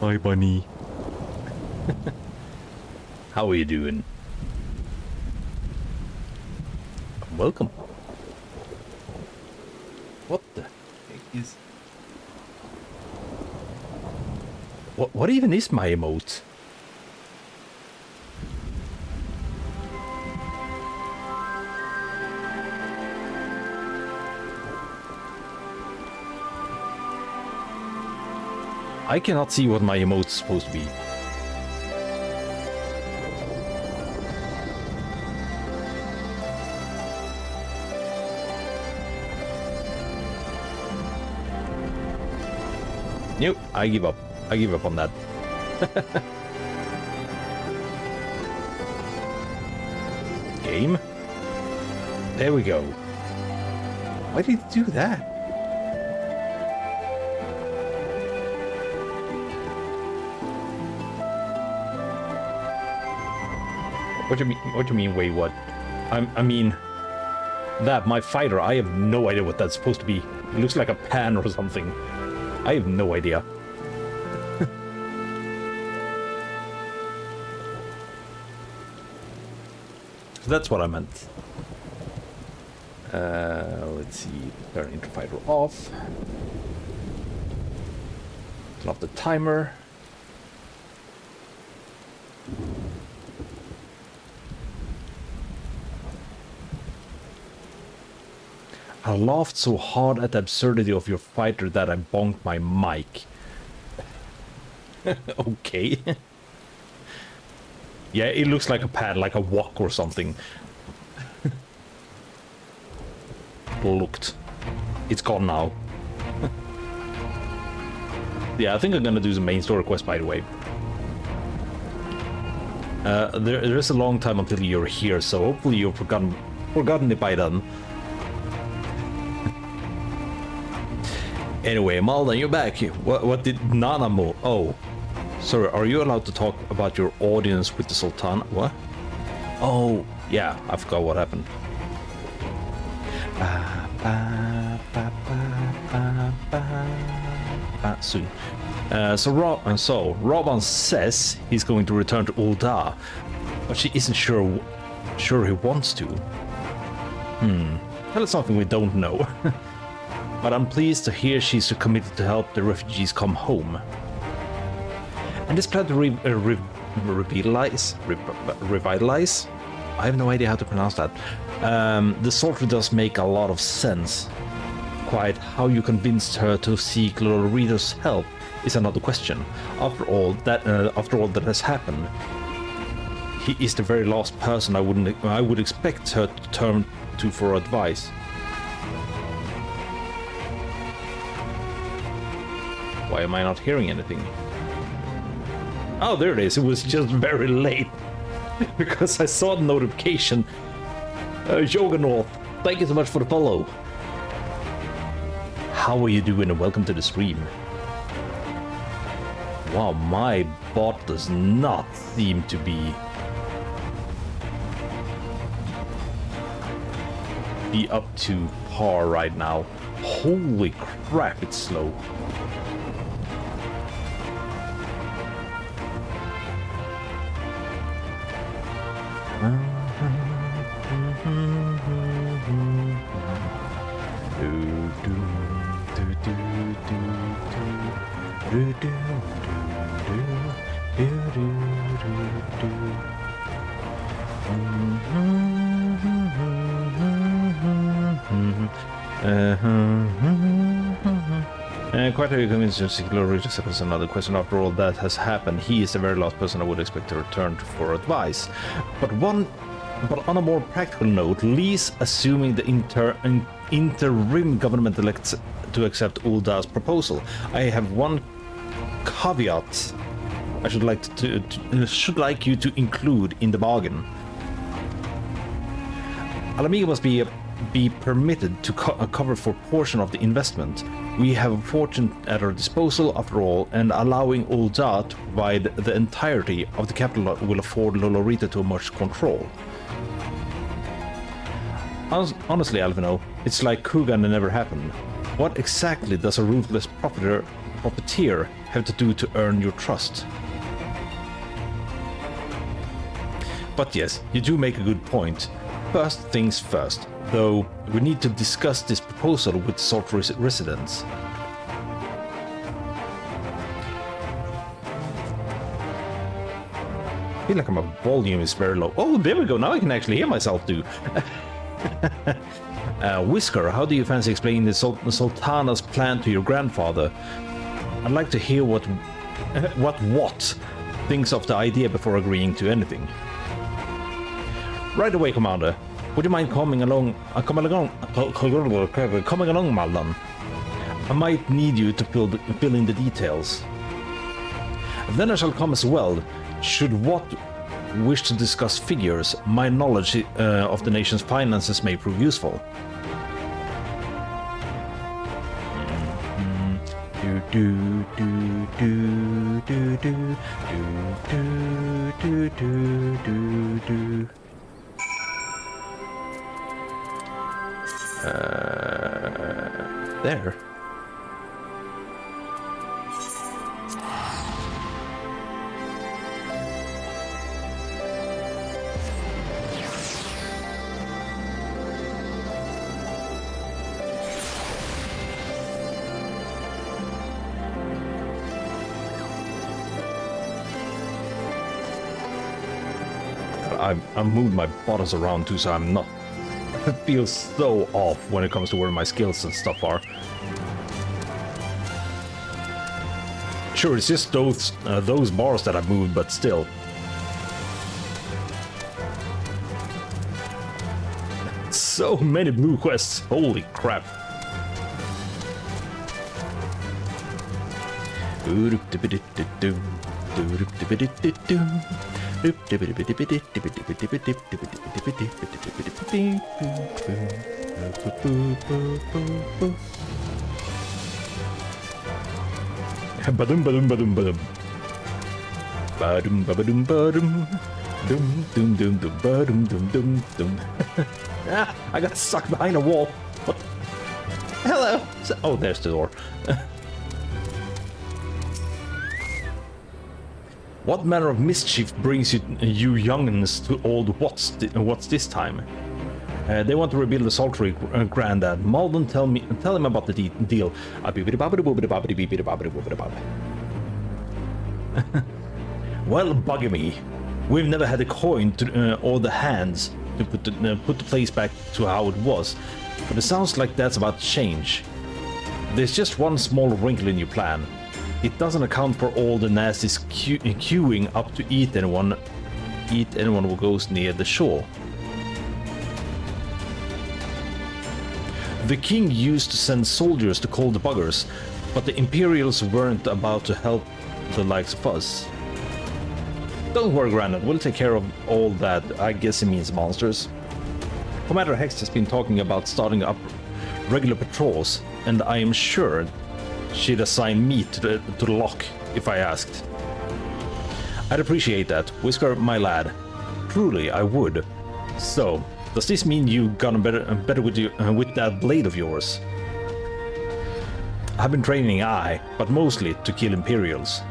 Hi, bunny. How are you doing? Welcome. What the heck is... What even is my emote? I cannot see what my emote's supposed to be. Nope, I give up. I give up on that. Game? There we go. Why did it do that? What do you mean? What do you mean? Wait, what? I mean, that my fighter. I have no idea what that's supposed to be. It looks like a pan or something. I have no idea. So that's what I meant. Let's see. Turn into fighter off. Turn off the timer. I laughed so hard at the absurdity of your fighter that I bonked my mic. Okay. Yeah, it looks like a pad, like a wok or something. Looked. It's gone now. Yeah, I think I'm gonna do the main story quest, by the way. There is a long time until you're here, so hopefully you've forgotten it by then. Anyway, Malden, you're back. What did Nanamo? Oh, sorry. Are you allowed to talk about your audience with the Sultan? What? Oh, yeah. I forgot what happened. Soon. So Robin says he's going to return to Ul'dah, but she isn't sure he wants to. That is something we don't know. But I'm pleased to hear she's committed to help the refugees come home. And this plan to revitalize? I have no idea how to pronounce that. The sort of does make a lot of sense. Quite how you convinced her to seek Lolorito's help is another question. After all that has happened, he is the very last person I would expect her to turn to for advice. Why am I not hearing anything? Oh, there it is. It was just very late. Because I saw the notification. Joggernorth, thank you so much for the follow. How are you doing and welcome to the stream. Wow, my bot does not seem to be up to par right now. Holy crap, it's slow. Quite a convinced Lolorito was another question. After all that has happened, he is the very last person I would expect to return to for advice. But on a more practical note, Lee's assuming the interim government elects to accept Ul'dah's proposal. I have one caveat I should like you to include in the bargain. Alamiga must be permitted to cover for a portion of the investment. We have a fortune at our disposal after all, and allowing Ul'dah to provide the entirety of the capital will afford Lolorita too much control. Honestly, Alvino, it's like Kugan never happened. What exactly does a ruthless profiteer have to do to earn your trust? But yes, you do make a good point. First things first, though we need to discuss this proposal with Salt residents. I feel like my volume is very low. Oh, there we go, now I can actually hear myself too. Whisker, how do you fancy explaining the Sultana's plan to your grandfather? I'd like to hear what thinks of the idea before agreeing to anything. Right away, Commander. Would you mind coming along, Maldan? I might need you to fill in the details. Then I shall come as well. Should what wish to discuss figures, my knowledge of the nation's finances may prove useful. There. I moved my buttons around too, so I'm not. It feels so off when it comes to where my skills and stuff are. Sure, it's just those bars that I moved, but still. So many blue quests, holy crap. Badum badum badum badum. Badum badum badum. Dum dum dum dum badum dum dum dum. Ah, I got stuck behind a wall. What? Hello. Oh, there's the door. What manner of mischief brings you young'uns to old what's this time? They want to rebuild the Sultry, Grandad. Malden, tell him about the deal. Well, bugger me. We've never had a coin or the hands to put the place back to how it was, but it sounds like that's about to change. There's just one small wrinkle in your plan. It doesn't account for all the nasties queuing up to eat anyone who goes near the shore. The king used to send soldiers to call the buggers, but the Imperials weren't about to help the likes of us. Don't worry, Grandad, we'll take care of all that. I guess it means monsters. Commander Hex has been talking about starting up regular patrols, and I am sure she'd assign me to the lock if I asked. I'd appreciate that, Whisker, my lad. Truly, I would. So, does this mean you gotten better with that blade of yours? I've been training, but mostly to kill Imperials.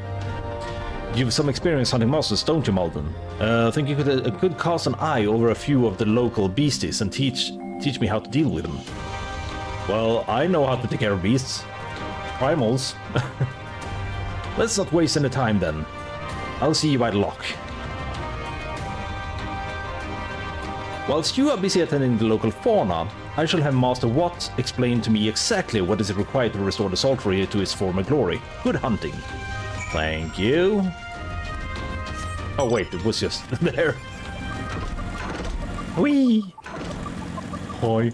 You've some experience hunting monsters, don't you, Malden? Think you could cast an eye over a few of the local beasties and teach me how to deal with them? Well, I know how to take care of beasts. Primals. Let's not waste any time then. I'll see you by the lock. Whilst you are busy attending the local fauna, I shall have Master Watt explain to me exactly what is required to restore the Sultry to its former glory. Good hunting. Thank you. Oh wait, it was just there. Whee! Hoi.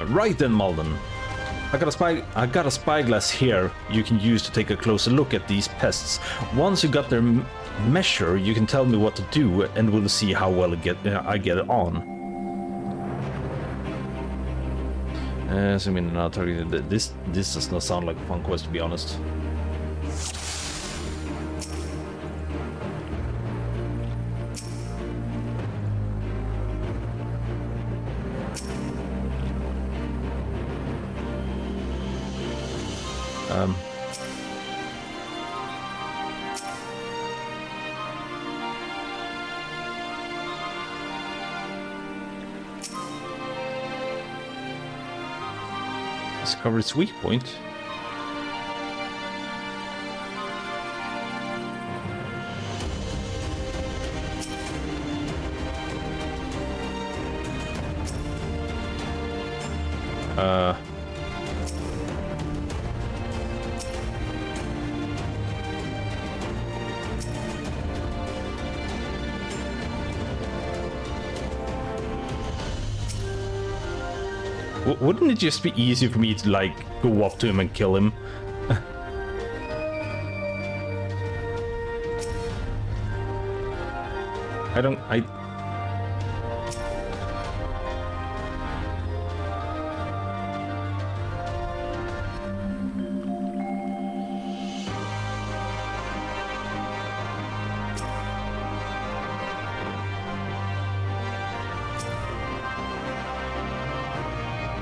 Right then, Malden. I got a spyglass here you can use to take a closer look at these pests. Once you got their measure, you can tell me what to do, and we'll see how well I get it on. So I mean, now targeting this does not sound like a fun quest, to be honest. Discover its weak point. Wouldn't it just be easier for me to, like, go up to him and kill him?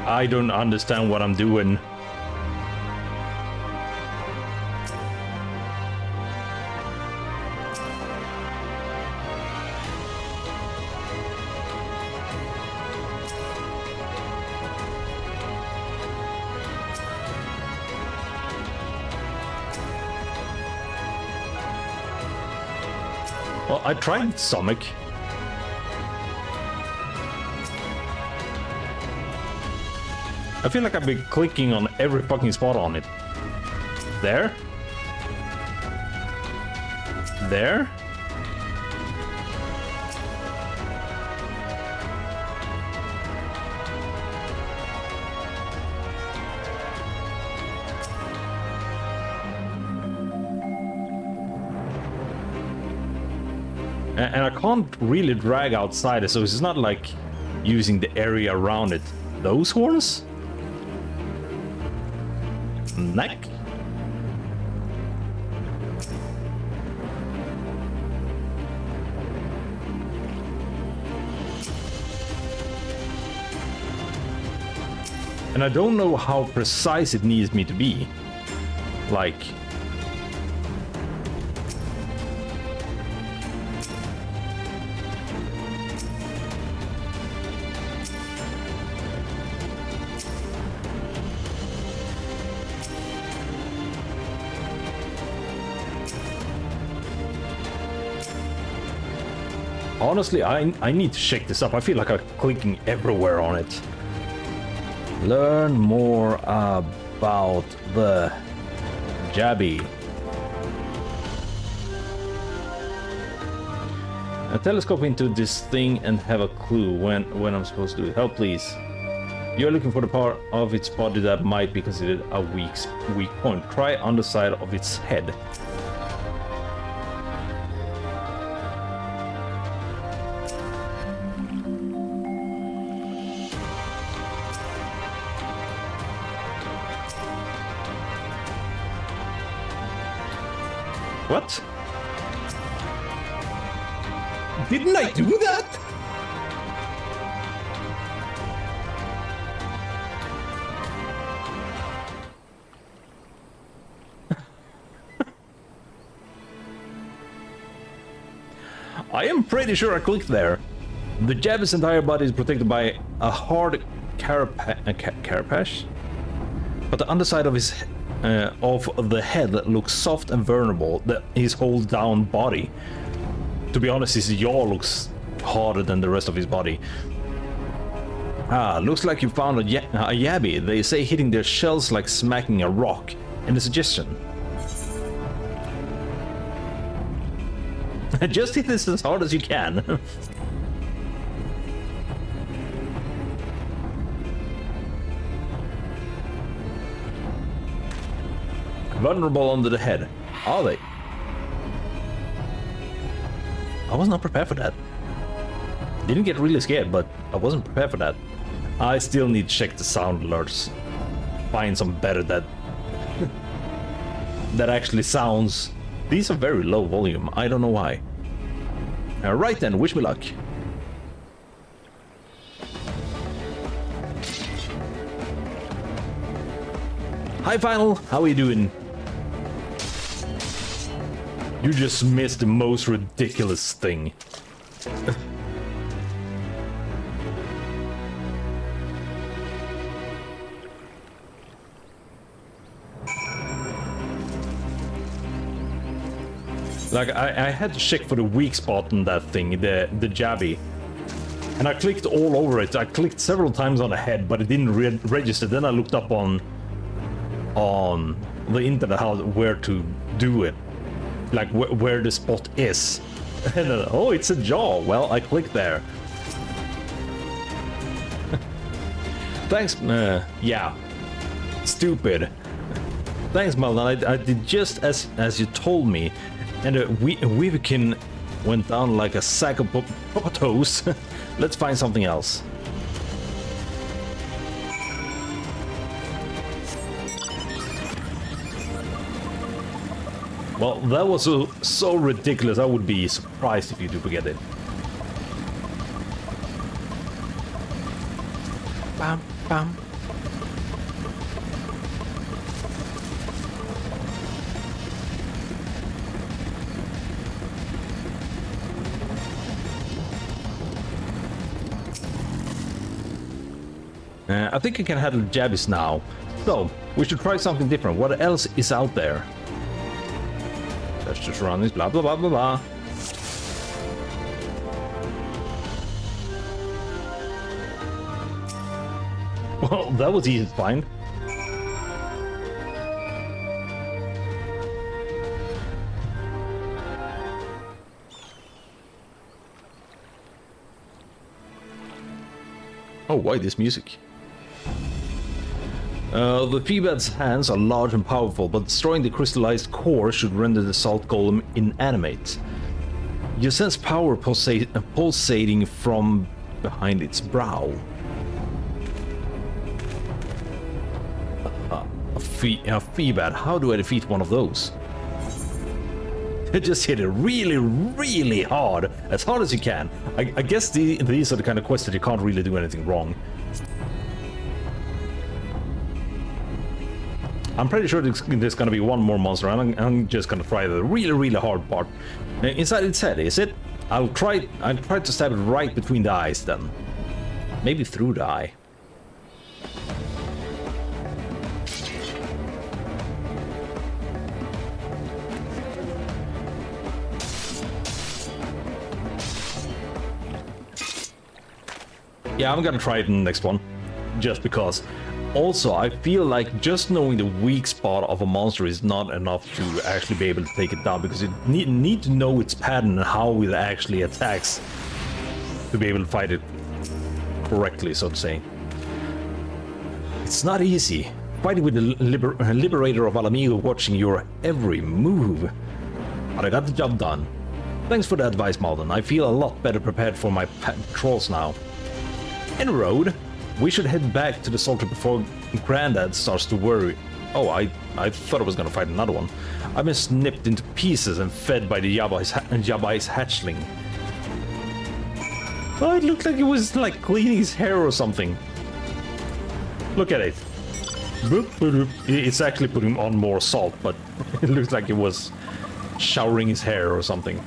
I don't understand what I'm doing. Well, I tried stomach. I feel like I've been clicking on every fucking spot on it. There? There? And I can't really drag outside it, so it's not like using the area around it. Those horns? Neck? And I don't know how precise it needs me to be. Like... Honestly, I need to check this up. I feel like I'm clicking everywhere on it. Learn more about the Jabby. A telescope into this thing and have a clue when I'm supposed to do it. Help, please. You're looking for the part of its body that might be considered a weak point. Try underside of its head. What? Didn't I do that? I am pretty sure I clicked there. The Jabby's entire body is protected by a hard carapace, but the underside of his of the head looks soft and vulnerable. His whole down body. To be honest, his jaw looks harder than the rest of his body. Ah, looks like you found a yabby. They say hitting their shells like smacking a rock. Any suggestion? Just hit this as hard as you can. Vulnerable under the head. Are they? I was not prepared for that. Didn't get really scared, but I wasn't prepared for that. I still need to check the sound alerts. Find some better that that actually sounds. These are very low volume. I don't know why. Right then, wish me luck. Hi Final, how are you doing? You just missed the most ridiculous thing. Like, I had to check for the weak spot on that thing, the jabby. And I clicked all over it. I clicked several times on the head, but it didn't register. Then I looked up on the internet where to do it. Like, where the spot is. And then, oh, it's a jaw. Well, I clicked there. Thanks, yeah. Stupid. Thanks, Maldan. I did just as you told me. And Weaverkin went down like a sack of potatoes. Let's find something else. Well, that was so ridiculous. I would be surprised if you do forget it. Bam, bam. I think I can handle jabbies now. So, we should try something different. What else is out there? Let's just run this, blah blah blah blah blah. Well, that was easy to find. Oh, why this music? The Feebad's hands are large and powerful, but destroying the crystallized core should render the salt golem inanimate. You sense power pulsating from behind its brow. A Feebad, how do I defeat one of those? Just hit it really, really hard as you can. I guess these are the kind of quests that you can't really do anything wrong. I'm pretty sure there's gonna be one more monster, and I'm just gonna try the really, really hard part. Inside its head, is it? I'll try to stab it right between the eyes then. Maybe through the eye. Yeah, I'm gonna try it in the next one, just because. Also, I feel like just knowing the weak spot of a monster is not enough to actually be able to take it down, because you need to know its pattern and how it actually attacks to be able to fight it correctly, so to say. It's not easy. Fighting with the Liberator of Alamigo watching your every move. But I got the job done. Thanks for the advice, Malden. I feel a lot better prepared for my patrols now. En road, we should head back to the Salter before Grandad starts to worry. Oh, I thought I was gonna fight another one. I've been snipped into pieces and fed by the Jabai's hatchling. Oh, it looked like it was like cleaning his hair or something. Look at it. It's actually putting on more salt, but it looks like it was showering his hair or something.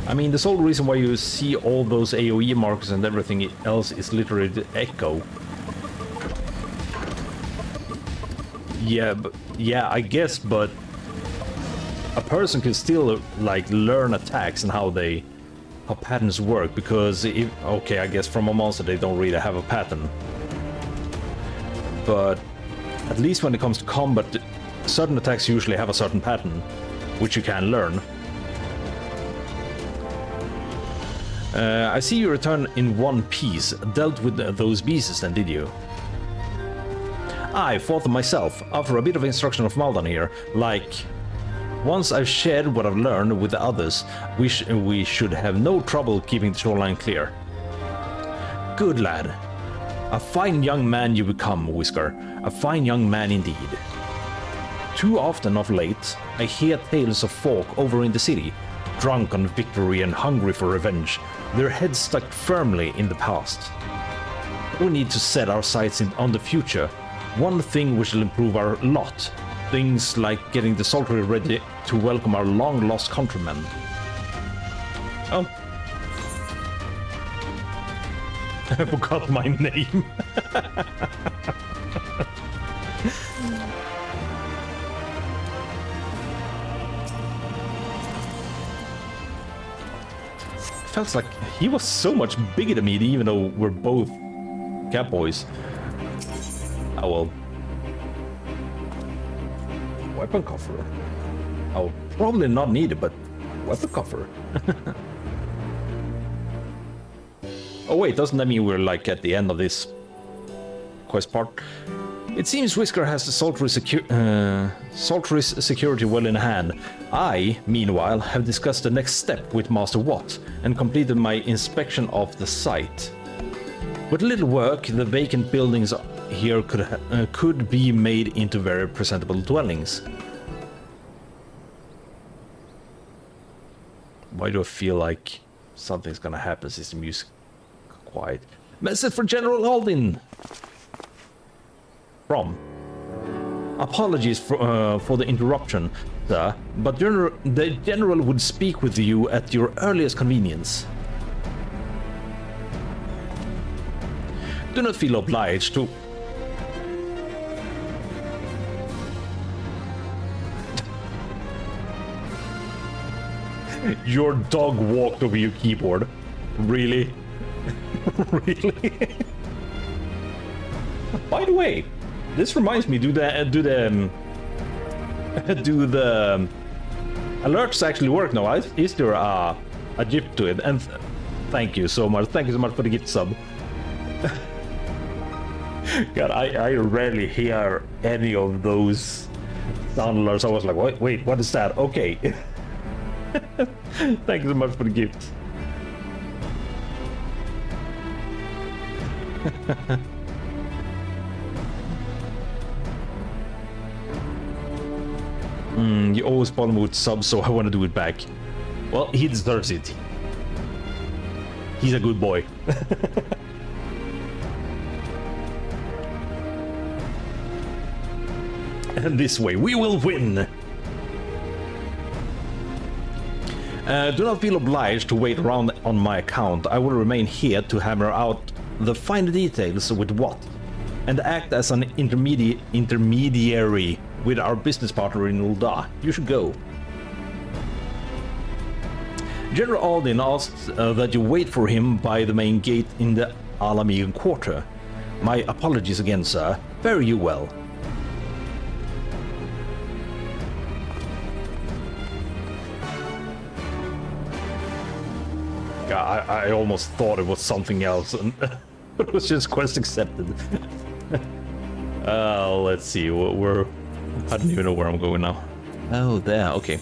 I mean, the sole reason why you see all those AoE markers and everything else is literally the echo. Yeah, I guess, but a person can still like learn attacks and how patterns work, because okay, I guess from a monster they don't really have a pattern. But at least when it comes to combat, certain attacks usually have a certain pattern. which you can learn. I see you return in one piece. Dealt with those beasts then, did you? I fought them myself, after a bit of instruction of Maldan here. Like, once I've shared what I've learned with the others, we should have no trouble keeping the shoreline clear. Good lad. A fine young man you become, Whisker. A fine young man indeed. Too often of late, I hear tales of folk over in the city, drunk on victory and hungry for revenge, their heads stuck firmly in the past. We need to set our sights on the future. One thing which will improve our lot. Things like getting the Sultry ready to welcome our long-lost countrymen. Oh. I forgot my name. Felt like he was so much bigger than me, even though we're both cat boys. Oh well. Weapon coffer. I'll probably not need it, but weapon coffer. Oh wait, doesn't that mean we're like at the end of this quest part? It seems Whisker has the Sultry's security well in hand. I, meanwhile, have discussed the next step with Master Watt and completed my inspection of the site. With little work, the vacant buildings here could be made into very presentable dwellings. Why do I feel like something's gonna happen since the music quiet? Message for General Aldin! From. Apologies for the interruption, sir, but the General would speak with you at your earliest convenience. Do not feel obliged to... Your dog walked over your keyboard. Really? Really? By the way, this reminds me, do the alerts actually work now? Is there a GIF to it? And thank you so much. Thank you so much for the gift sub. God, I rarely hear any of those sound alerts. I was like, wait, what is that? Okay. Thank you so much for the gift. You always bother me with subs, so I want to do it back. Well, he deserves it. He's a good boy. And this way, we will win! Do not feel obliged to wait around on my account. I will remain here to hammer out the finer details with Watt, and act as an intermediary with our business partner in Ul'dah. You should go. General Aldin asks that you wait for him by the main gate in the Alamigan Quarter. My apologies again, sir. Fare you well. I almost thought it was something else, and it was just quest accepted. Let's see, I don't even know where I'm going now. Oh, there, okay.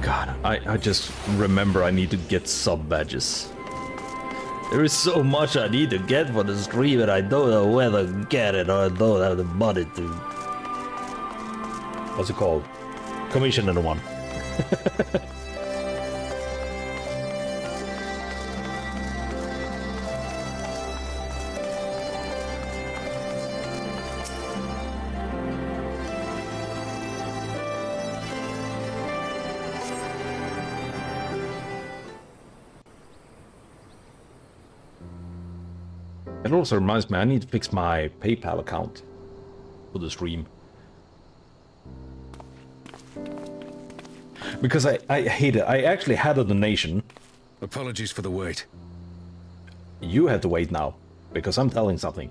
God, I just remember I need to get sub badges. There is so much I need to get for the stream, and I don't know whether to get it or I don't have the money to... What's it called? Commission in one. It also reminds me, I need to fix my PayPal account for the stream. Because I hate it. I actually had a donation. Apologies for the wait. You had to wait now. because I'm telling something.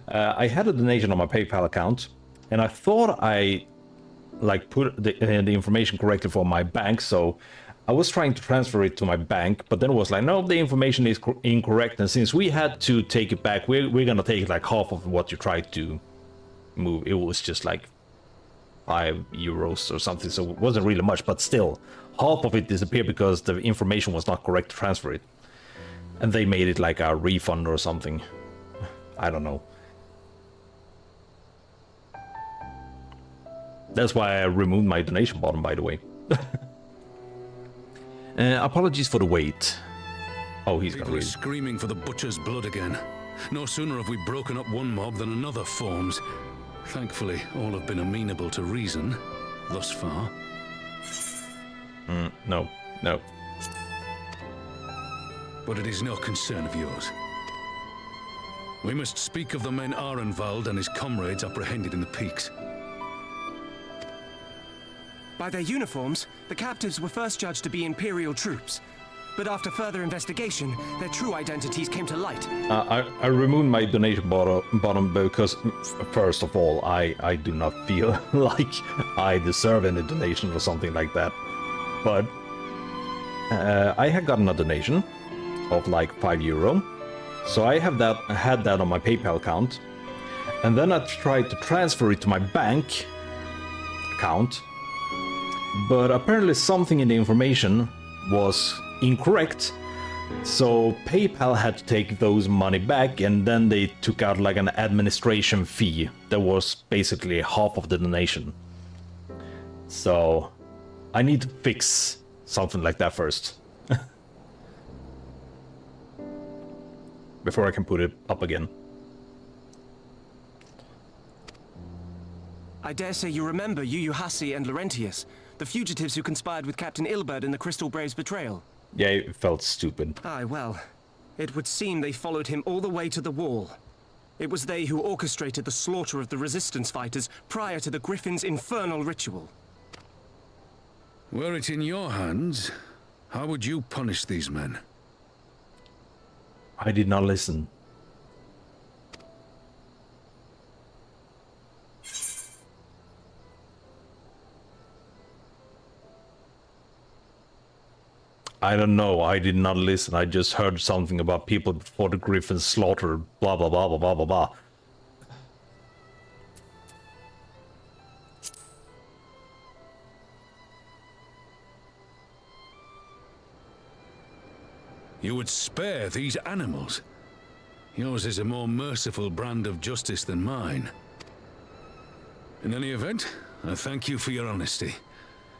I had a donation on my PayPal account, and I thought I like put the information correctly for my bank, so I was trying to transfer it to my bank, but then it was like, no, the information is incorrect, and since we had to take it back, we're gonna take like half of what you tried to move. It was just like €5 or something, so it wasn't really much, but still, half of it disappeared because the information was not correct to transfer it. And they made it like a refund or something. I don't know. That's why I removed my donation button, by the way. Apologies for the wait. Oh, he's gonna read. Screaming for the butcher's blood again. No sooner have we broken up one mob than another forms. Thankfully, all have been amenable to reason, thus far. No. But it is no concern of yours. We must speak of the men Arenvald and his comrades apprehended in the peaks. By their uniforms, the captives were first judged to be Imperial troops. But after further investigation, their true identities came to light. I removed my donation button because, first of all, I do not feel like I deserve any donation or something like that. But I had gotten a donation of like €5, so I had that on my PayPal account, and then I tried to transfer it to my bank account, but apparently something in the information was incorrect, so PayPal had to take those money back, and then they took out like an administration fee that was basically half of the donation. So I need to fix something like that first before I can put it up again. I dare say you remember Yuyuhasi and Laurentius, the fugitives who conspired with Captain Ilberd in the Crystal Brave's betrayal. Yeah, it felt stupid. Aye, well, it would seem they followed him all the way to the wall. It was they who orchestrated the slaughter of the resistance fighters prior to the Griffin's infernal ritual. Were it in your hands, how would you punish these men? I did not listen. I don't know, I did not listen. I just heard something about people before the Griffins slaughtered, blah blah blah blah blah blah blah. You would spare these animals? Yours is a more merciful brand of justice than mine. In any event, I thank you for your honesty.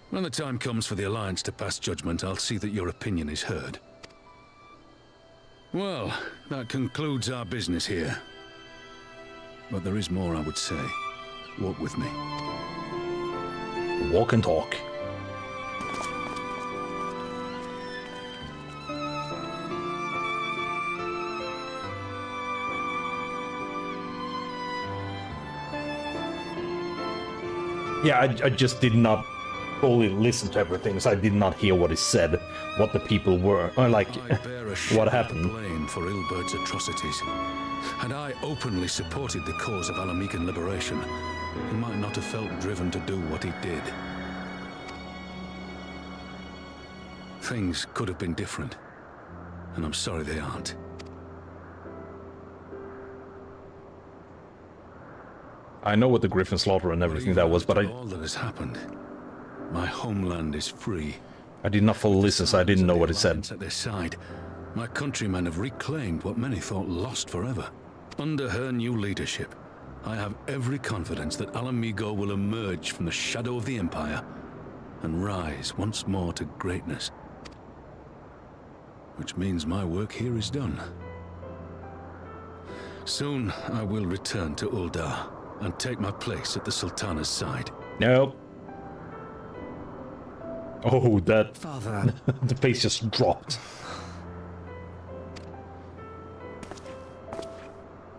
When the time comes for the Alliance to pass judgment, I'll see that your opinion is heard. Well, that concludes our business here. But there is more I would say. Walk with me. Walk and talk. Yeah, I just did not fully listen to everything, so I did not hear what he said, what the people were, or like, what happened. Blame for Ilberd's atrocities. Had I openly supported the cause of Alamican liberation, he might not have felt driven to do what he did. Things could have been different, and I'm sorry they aren't. I know what the Griffin slaughter and everything that was, but all that has happened, my homeland is free. I did not fully listen, so I didn't know what it said. At their side, my countrymen have reclaimed what many thought lost forever. Under her new leadership, I have every confidence that Alamigo will emerge from the shadow of the Empire and rise once more to greatness. Which means my work here is done. Soon I will return to Uldar and take my place at the Sultana's side. Nope. Oh, that... Father... the face just dropped.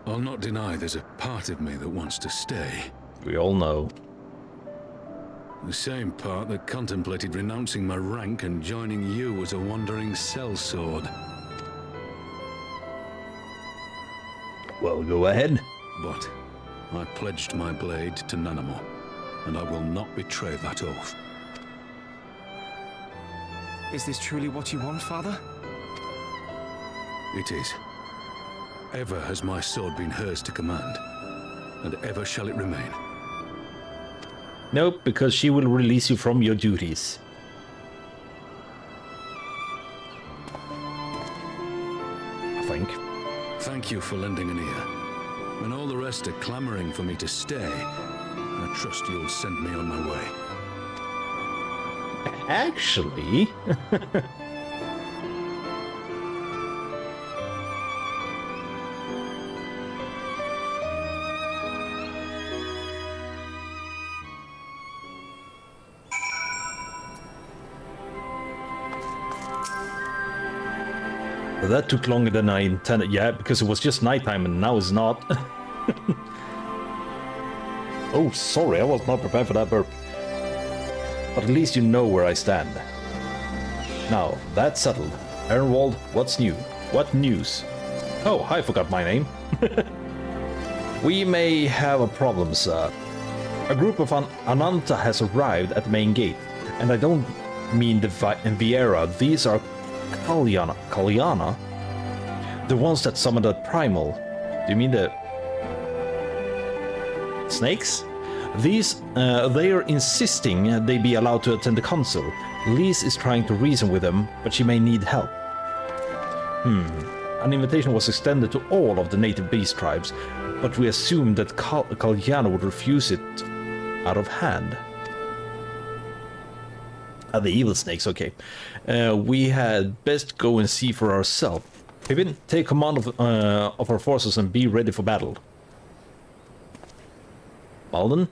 I'll not deny there's a part of me that wants to stay. We all know. The same part that contemplated renouncing my rank and joining you as a wandering sellsword. Well, go ahead. But I pledged my blade to Nanamo, and I will not betray that oath. Is this truly what you want, Father? It is. Ever has my sword been hers to command, and ever shall it remain. Nope, because she will release you from your duties. I think. Thank you for lending an ear. When all the rest are clamoring for me to stay, I trust you'll send me on my way. Actually... That took longer than I intended. Yeah, because it was just nighttime and now it's not. Oh, sorry, I was not prepared for that burp. But at least you know where I stand. Now, that's settled. Ernwald, what's new? What news? Oh, I forgot my name. We may have a problem, sir. A group of Ananta has arrived at the main gate. And I don't mean the Viera. These are Kalyana? The ones that summoned the primal. Do you mean the... snakes? These, they are insisting they be allowed to attend the council. Lise is trying to reason with them, but she may need help. An invitation was extended to all of the native beast tribes, but we assumed that Kalyana would refuse it out of hand. The evil snakes, okay. We had best go and see for ourselves. Pippin, take command of our forces and be ready for battle. Malden,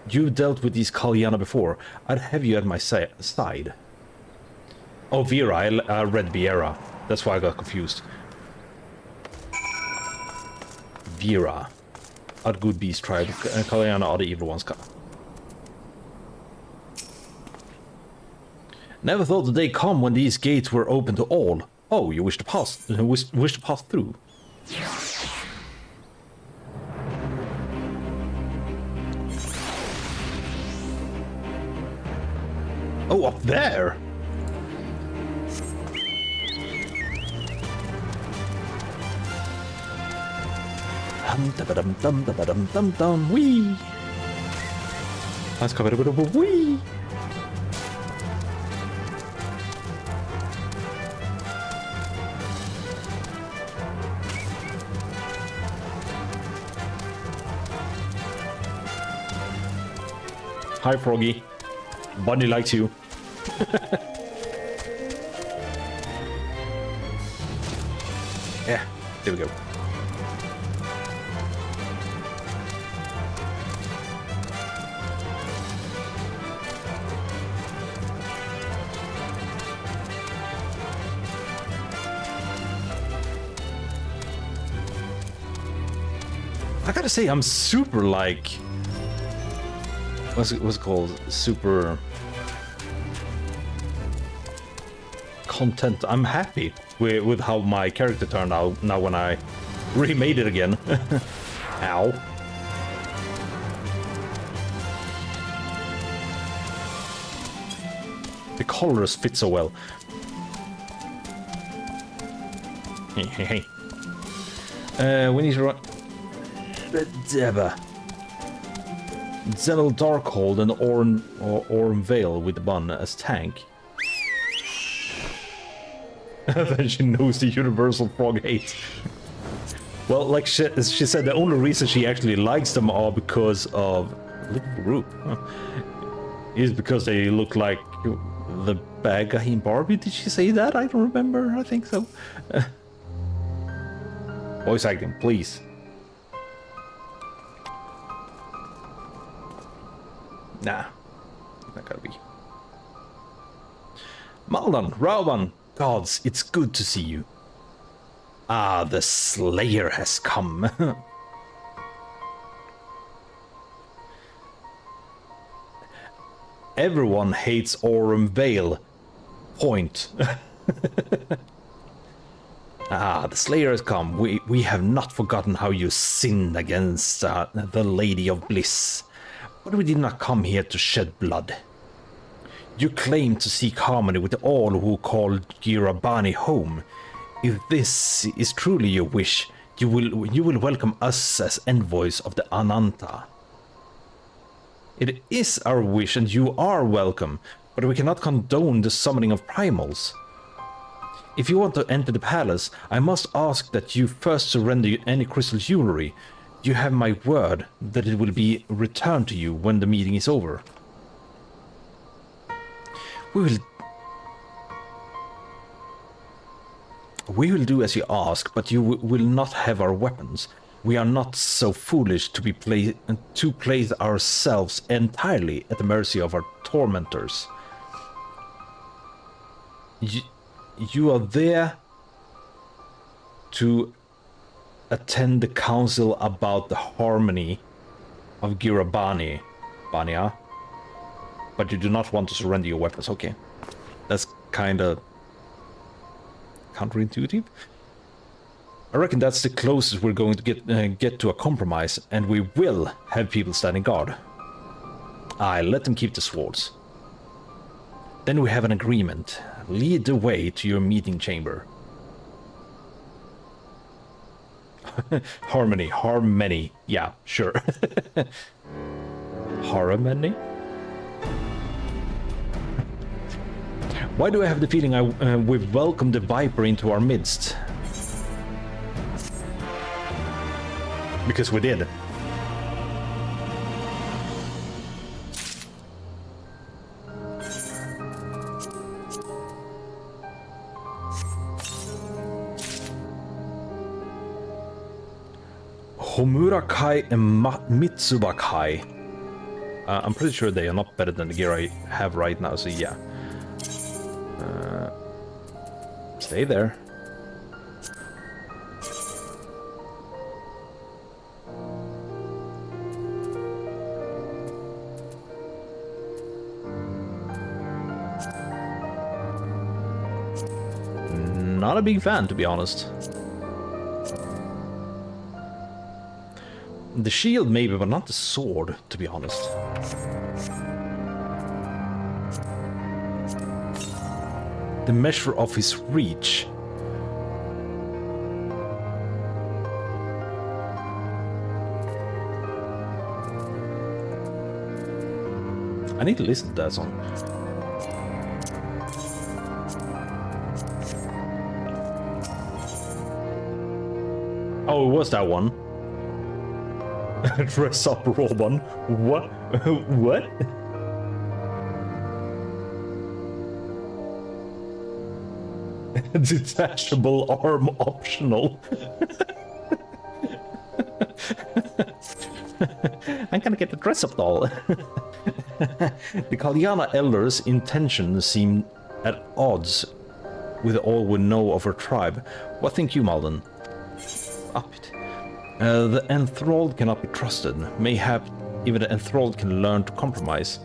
you've dealt with these Kalyana before. I'd have you at my side. Oh, Vera, I read Viera. That's why I got confused. Vera. Are the good beast tribe. Kalyana are the evil ones. Never thought the day come when these gates were open to all. Oh, you wish to pass through. Oh, up there. Dum wee. Let's cover it with a wee. Hi, Froggy. Bunny likes you. Yeah, there we go. I gotta say, I'm super like... What's it called? Super... content. I'm happy with how my character turned out now when I remade it again. Ow. The colors fit so well. Hey. We need to run... Deba. Zenel Darkhold and Orm Vale with the bun as tank. Then she knows the universal frog hate. Well, like she said, the only reason she actually likes them are because of... Look at the group. Huh? Is because they look like the bad guy in Barbie. Did she say that? I don't remember. I think so. Voice acting, please. Nah. Not gonna be. Maldan, Rauban. Gods, it's good to see you. Ah, the Slayer has come. Everyone hates Orm Vale. Point. Ah, the Slayer has come. We have not forgotten how you sinned against the Lady of Bliss. But we did not come here to shed blood. You claim to seek harmony with all who call Girabani home. If this is truly your wish, you will welcome us as envoys of the Ananta. It is our wish and you are welcome, but we cannot condone the summoning of primals. If you want to enter the palace, I must ask that you first surrender any crystal jewelry. You have my word that it will be returned to you when the meeting is over. We will do as you ask, but you will not have our weapons. We are not so foolish to place ourselves entirely at the mercy of our tormentors. You are there to attend the council about the harmony of Girabani, Bania, but you do not want to surrender your weapons. Okay, that's kind of counterintuitive. I reckon that's the closest we're going to get to a compromise, and we will have people standing guard. Aye, let them keep the swords. Then we have an agreement. Lead the way to your meeting chamber. Harmony. Yeah, sure. Harmony? Why do I have the feeling we've welcomed the Viper into our midst? Because we did. Homurakai and Mitsubakai. I'm pretty sure they are not better than the gear I have right now, so yeah. Stay there. Not a big fan, to be honest. The shield maybe, but not the sword, to be honest. The measure of his reach. I need to listen to that song. Oh, it was that one. Dress up, Robin. What? What? Detachable arm optional. I'm gonna get the dress up doll. The Kalyana Elder's intentions seem at odds with all we know of her tribe. What think you, Malden? Up it. The enthralled cannot be trusted. Mayhap even the enthralled can learn to compromise.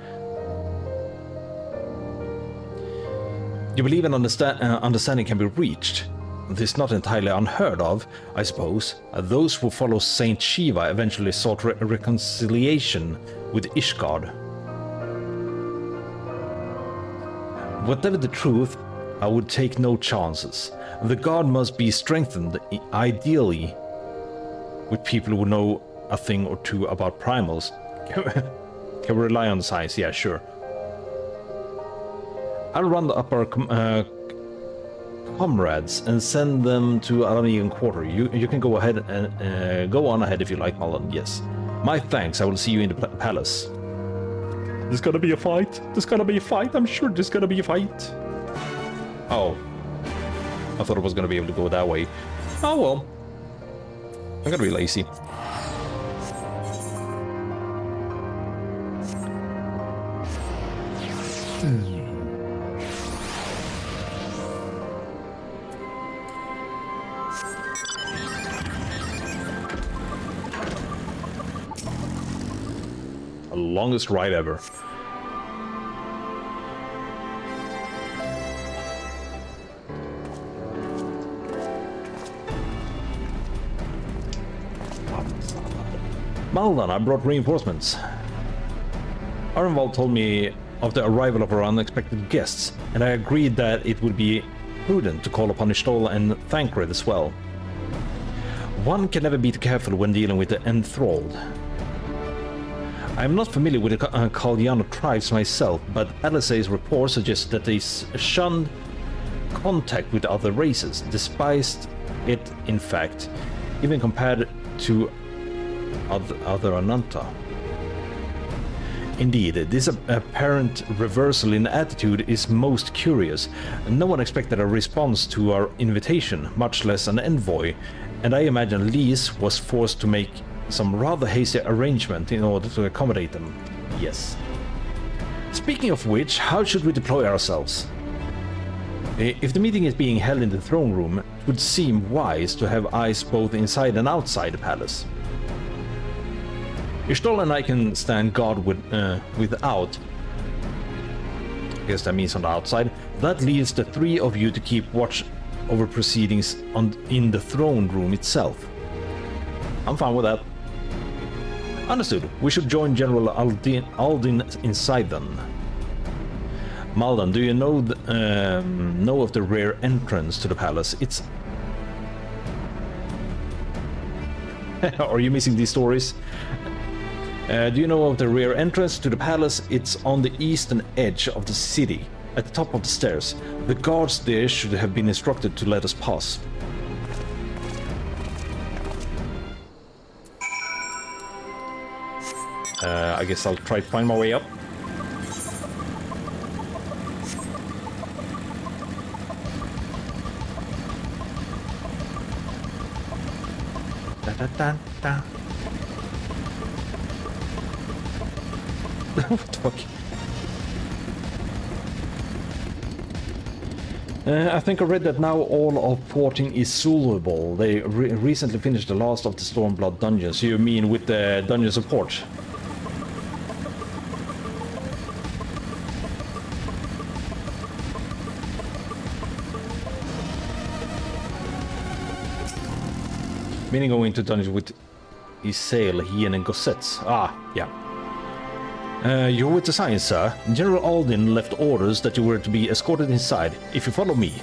You believe an understanding can be reached. This is not entirely unheard of, I suppose. Those who follow Saint Shiva eventually sought reconciliation with Ishgard. Whatever the truth, I would take no chances. The god must be strengthened, ideally, with people who know a thing or two about primals. Can we rely on the science? Yeah, sure. I'll round up our comrades and send them to Alamian Quarter. You can go ahead and go on ahead if you like, Malon. Yes. My thanks. I will see you in the palace. There's gonna be a fight. There's gonna be a fight. I'm sure there's gonna be a fight. Oh. I thought I was gonna be able to go that way. Oh well. I'm gonna be lazy. The longest ride ever. Maldan, I brought reinforcements. Arnvald told me of the arrival of our unexpected guests, and I agreed that it would be prudent to call upon Istol and Thancred as well. One can never be too careful when dealing with the enthralled. I am not familiar with the Kalyana tribes myself, but Alisay's report suggests that they shunned contact with other races, despised it in fact, even compared to other Ananta. Indeed, this apparent reversal in attitude is most curious. No one expected a response to our invitation, much less an envoy, and I imagine Lise was forced to make some rather hasty arrangement in order to accommodate them. Yes. Speaking of which, how should we deploy ourselves? If the meeting is being held in the throne room, it would seem wise to have eyes both inside and outside the palace. Istol and I can stand guard without. I guess that means on the outside. That leaves the three of you to keep watch over proceedings in the throne room itself. I'm fine with that. Understood. We should join General Aldin inside then. Maldan, do you know of the rear entrance to the palace? It's... Are you missing these stories? Do you know of the rear entrance to the palace? It's on the eastern edge of the city, at the top of the stairs. The guards there should have been instructed to let us pass. I guess I'll try to find my way up. Da, da, da, da. What the fuck? I think I read that now all of porting is solvable. They recently finished the last of the Stormblood dungeons. You mean with the Dungeons of Port? Meaning going to dungeons with Isael, Hien and Gossets. Ah, yeah. You're with the science, sir. General Aldin left orders that you were to be escorted inside, if you follow me.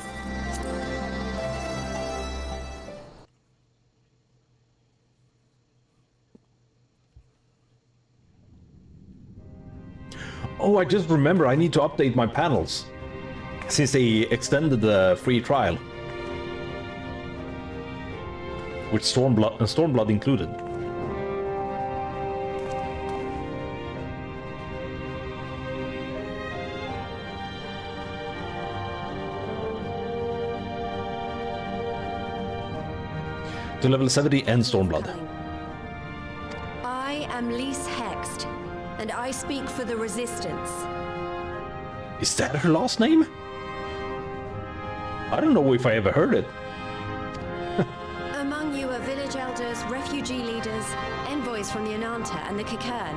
Oh, I just remember I need to update my panels, since they extended the free trial. With Stormblood included. To level 70 and Stormblood. I am Lise Hext, and I speak for the Resistance. Is that her last name? I don't know if I ever heard it. Among you are village elders, refugee leaders, envoys from the Ananta and the Kikern.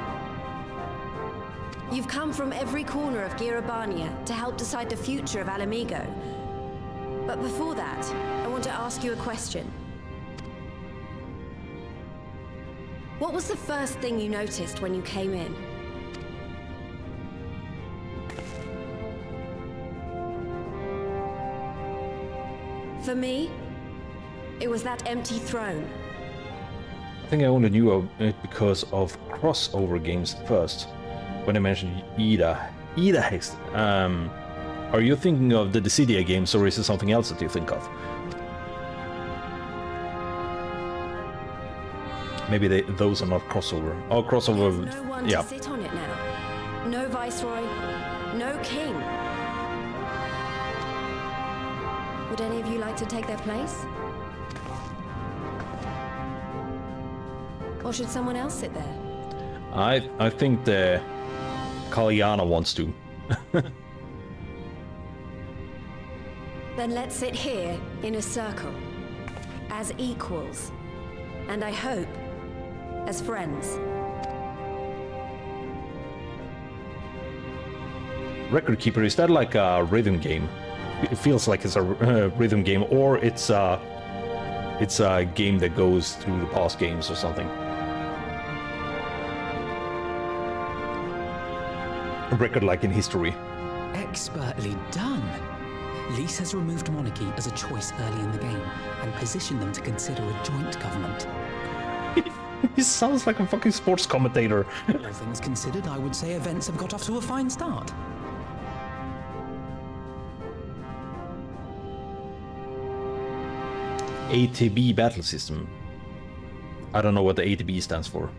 You've come from every corner of Girabania to help decide the future of Alamigo. But before that, I want to ask you a question. What was the first thing you noticed when you came in? For me, it was that empty throne. I think I only knew of it because of crossover games first. When I mentioned Ida Hext. Are you thinking of the Dissidia games, or is it something else that you think of? Maybe those are not crossover. Oh, crossover. There's no one yeah. to sit on it now. No viceroy, no king. Would any of you like to take their place? Or should someone else sit there? I think the Kalyana wants to. Then let's sit here in a circle, as equals, and I hope, as friends. Record Keeper, is that like a rhythm game? It feels like it's a rhythm game, or it's a game that goes through the past games or something. record like in history. Expertly done. Lys has removed monarchy as a choice early in the game and positioned them to consider a joint government. He sounds like a fucking sports commentator. All things considered, I would say events have got off to a fine start. ATB battle system. I don't know what the ATB stands for.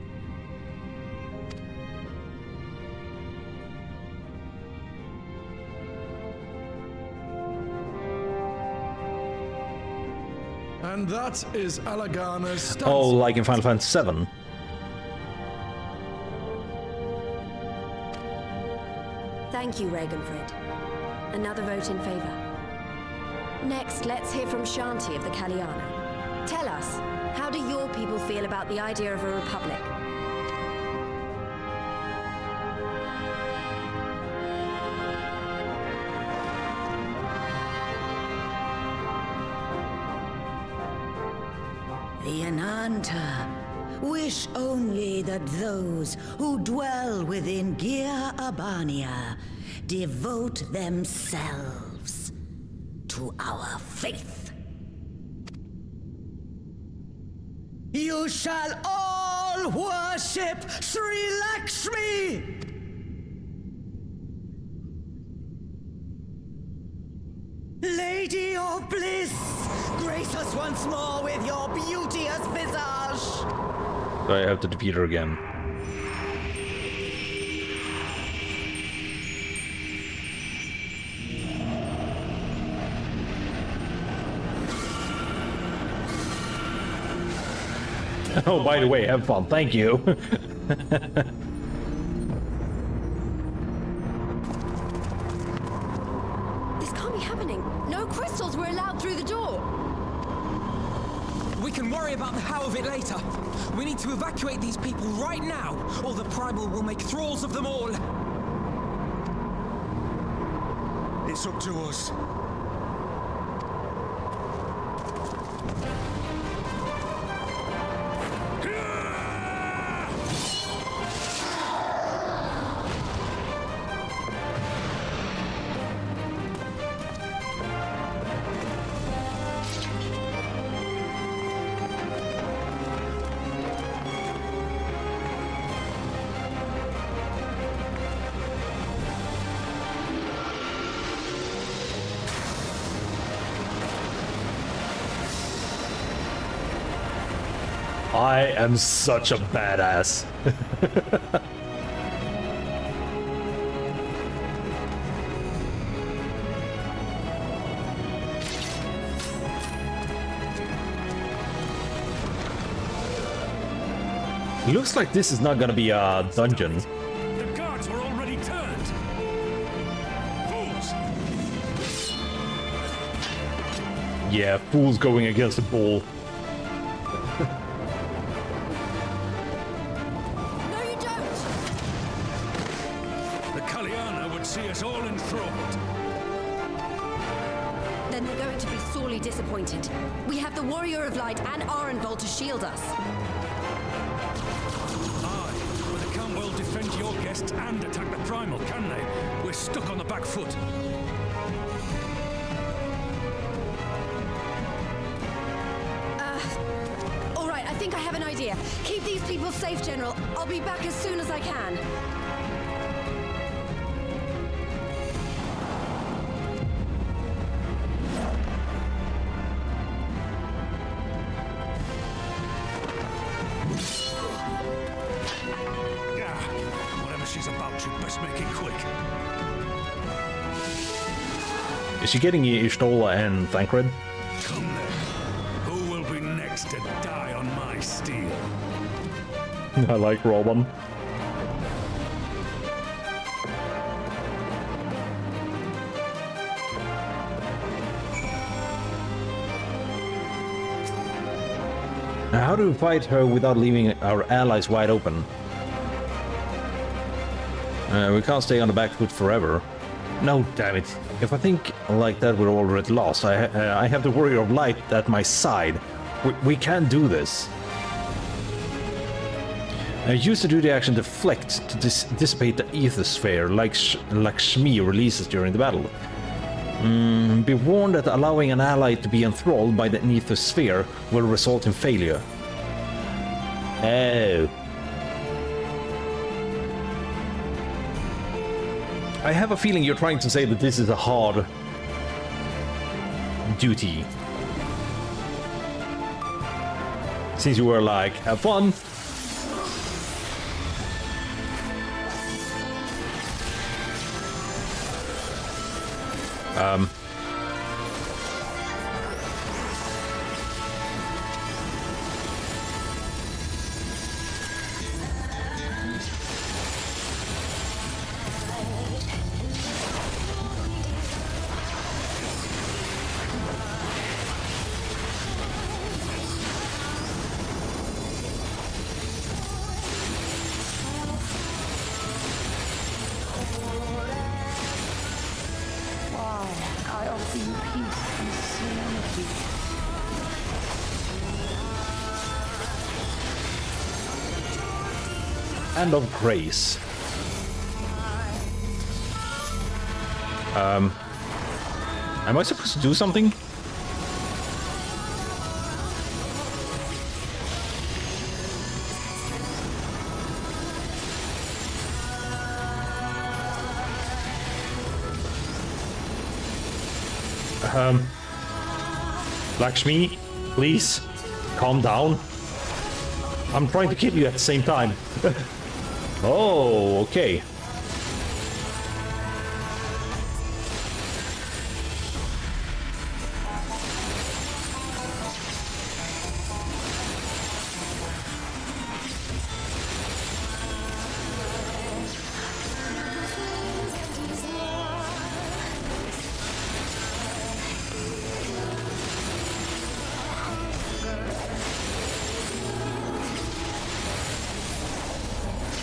And that is Alagana's stance. Oh, like in Final Fantasy VII. Thank you, Ragenfrid. Another vote in favor. Next, let's hear from Shanti of the Kaliana. Tell us, how do your people feel about the idea of a republic? The Ananta wish only that those who dwell within Gir Abania devote themselves to our faith. You shall all worship Sri Lakshmi! Lady of bliss, grace us once more with your beauteous visage! So I have to defeat her again. Oh, by the way, have fun. Thank you. This can't be happening. No crystals were allowed through the door. We can worry about the how of it later. We need to evacuate these people right now, or the Primal will make thralls of them all. It's up to us. I am such a badass. Looks like this is not gonna be a dungeon. The guards were already turned. Fools! Yeah, fools going against the bull. No, you don't! The Kaliana would see us all enthralled. Then they're going to be sorely disappointed. We have the Warrior of Light and Arenvald to shield us. Aye, but they can't well defend your guests and attack the Primal, can they? We're stuck on the back foot. All right, I think I have an idea. Keep these people safe, General. I'll be back as soon as I can. Whatever she's about, you best make it quick. Is she getting Ishtola and Thancred? Come then. Who will be next to die on my steel? I like Robin. Now, how do we fight her without leaving our allies wide open? We can't stay on the back foot forever. No, damn it. If I think like that, we're already lost. I have the Warrior of Light at my side. We can do this. Use the duty action deflect to dissipate the ether sphere, like SWE releases during the battle. Be warned that allowing an ally to be enthralled by the ether sphere will result in failure. Oh. I have a feeling you're trying to say that this is a hard duty. Since you were like, have fun. I offer you peace and serenity. And of grace. Am I supposed to do something? Lakshmi, please, calm down. I'm trying to kill you at the same time. Oh, okay.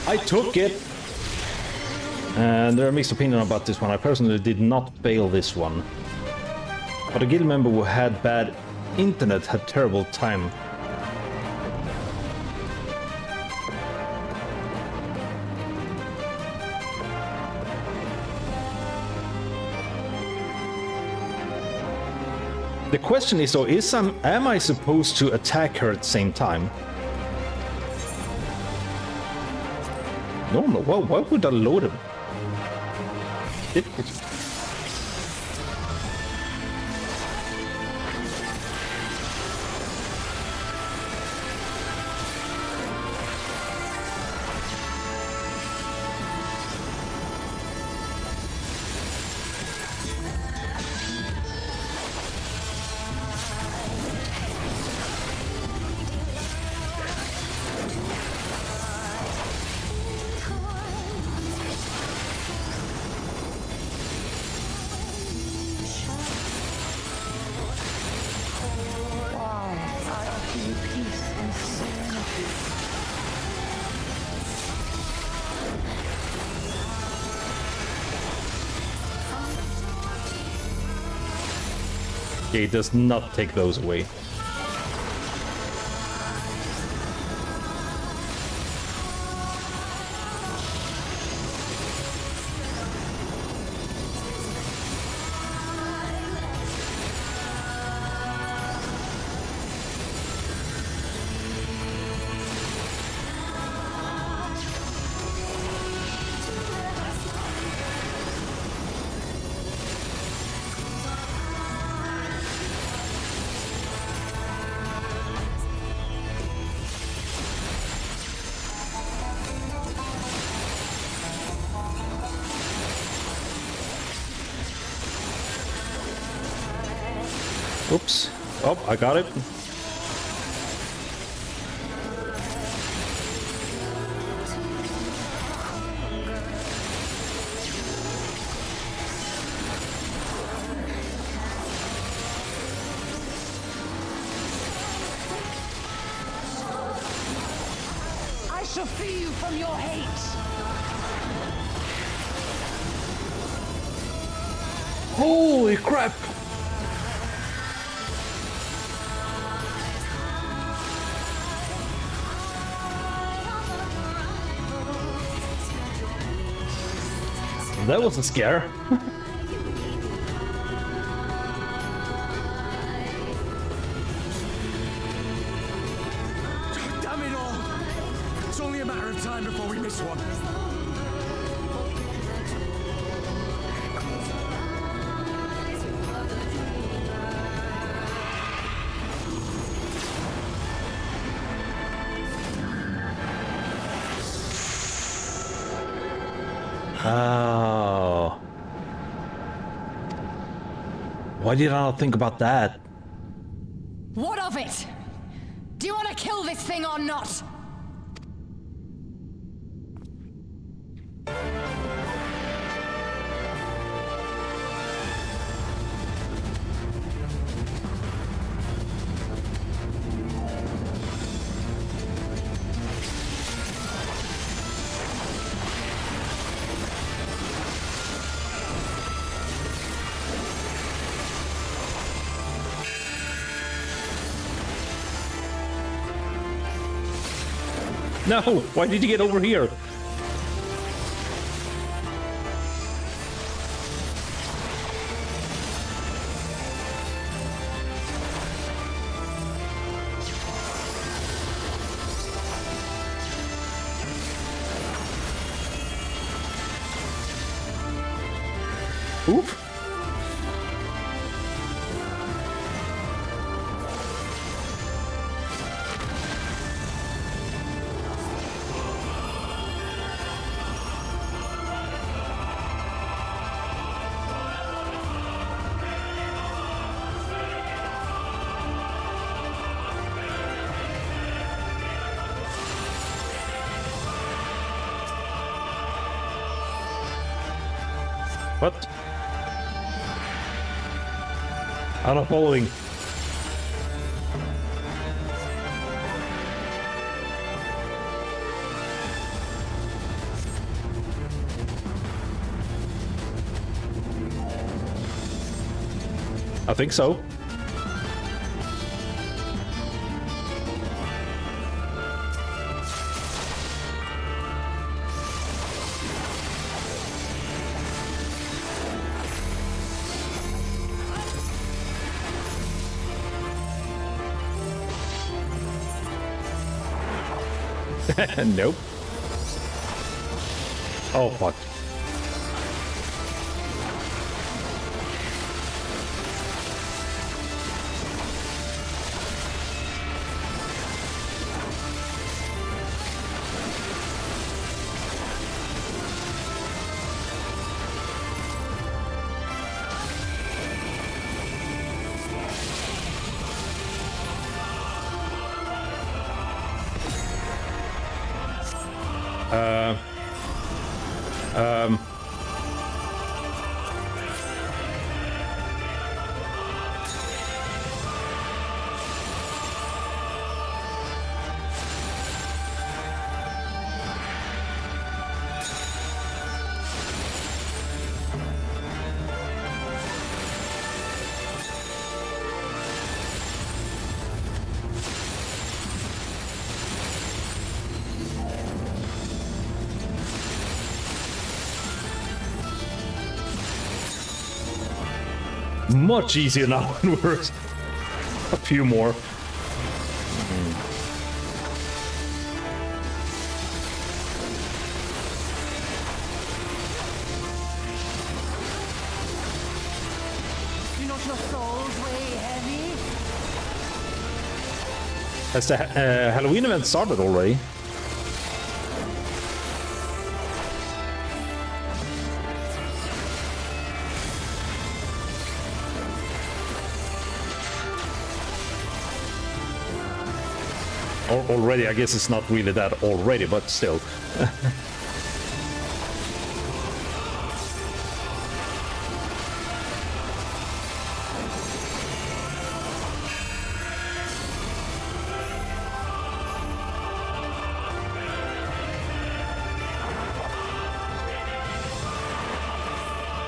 I took it! And there are mixed opinions about this one. I personally did not fail this one. But a guild member who had bad internet had terrible time. The question is though, am I supposed to attack her at the same time? No, why would I load him? Okay, it does not take those away. Oops. Oh, I got it. I shall free you from your hate. Holy crap! That was a scare. Damn it all! It's only a matter of time before we miss one. Oh. Why did I not think about that? What of it? Do you want to kill this thing or not? No, why did you get over here? Oop. What? I'm not following. I think so. Nope. Oh, fuck. Much easier now when we're a few more. Do not your souls weigh heavy? Has the Halloween event started already? Already, I guess it's not really that already, but still.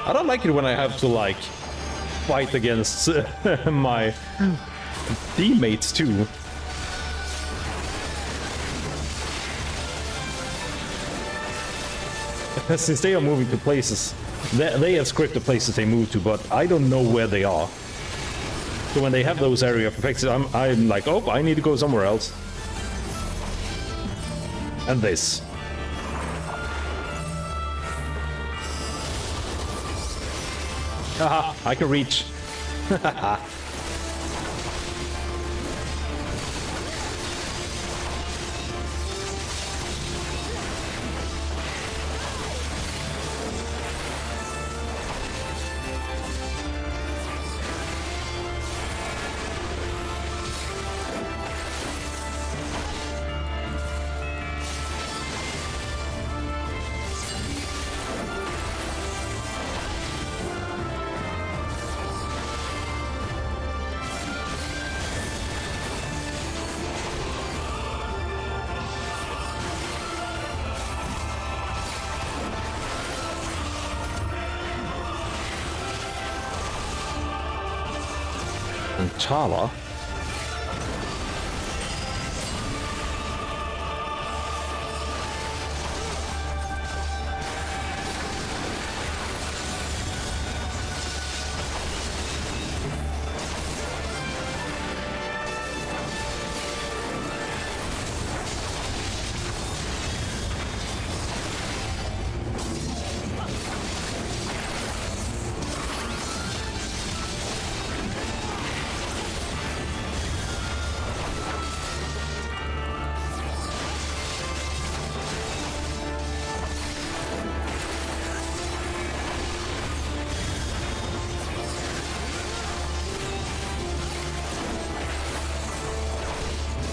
I don't like it when I have to, like, fight against my teammates too. Since they are moving to places, they have scripted places they move to, but I don't know where they are. So when they have those area of effects, I'm like, oh, I need to go somewhere else. And this. Haha, I can reach. Chala.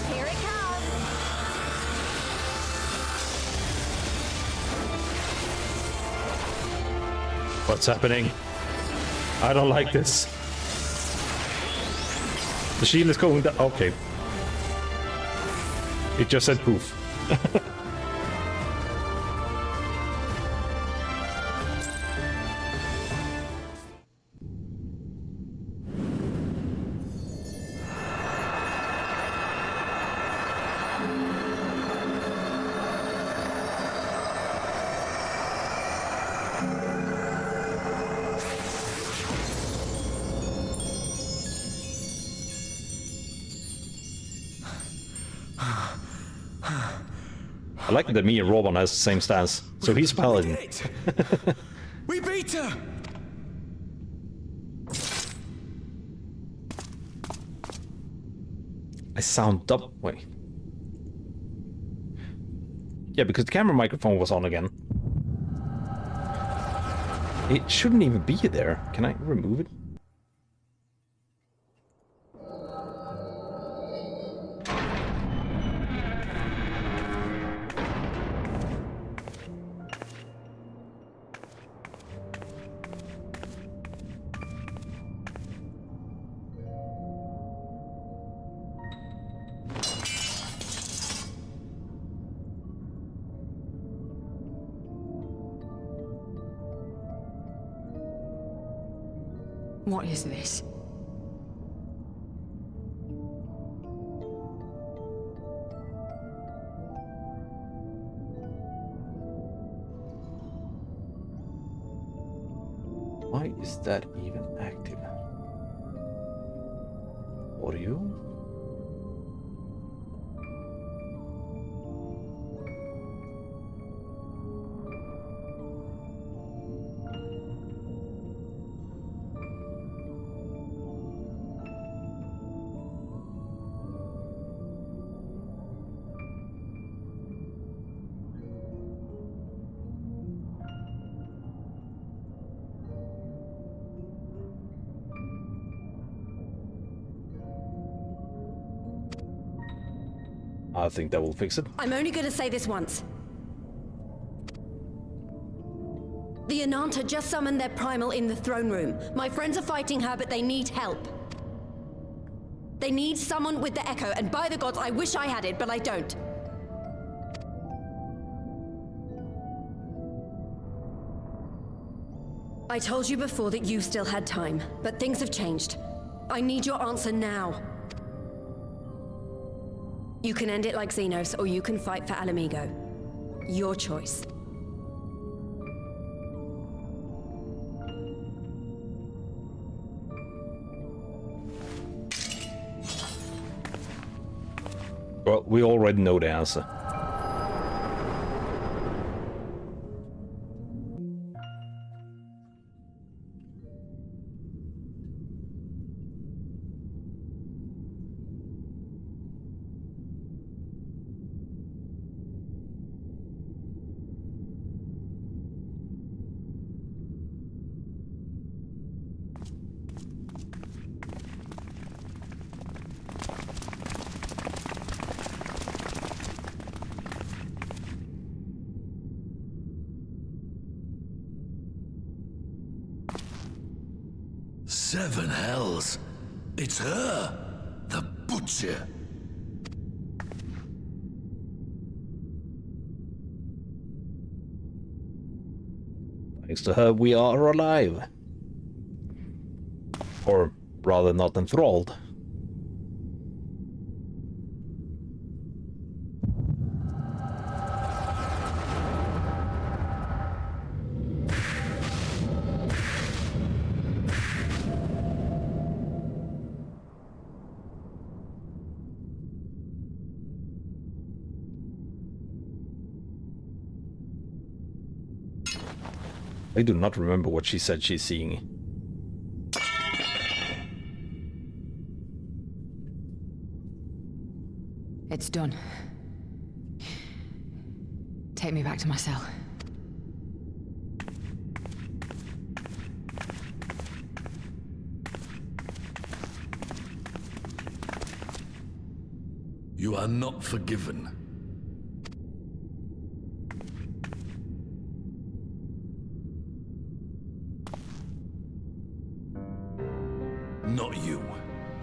Here it comes. What's happening? I don't like this. The shield is going down. Okay. It just said poof. I like that me and Robon has the same stance. So he's paladin. We beat her! I sound dumb. Wait. Yeah, because the camera microphone was on again. It shouldn't even be there. Can I remove it? What is this? Why is that even active? Audio? I think that will fix it. I'm only gonna say this once. The Ananta just summoned their primal in the throne room. My friends are fighting her, but they need help. They need someone with the Echo, and by the gods, I wish I had it, but I don't. I told you before that you still had time, but things have changed. I need your answer now. You can end it like Xenos, or you can fight for Alamigo. Your choice. Well, we already know the answer. Seven hells! It's her! The Butcher! Thanks to her, we are alive. Or rather, not enthralled. I do not remember what she said she's seeing. It's done. Take me back to my cell. You are not forgiven. Not you.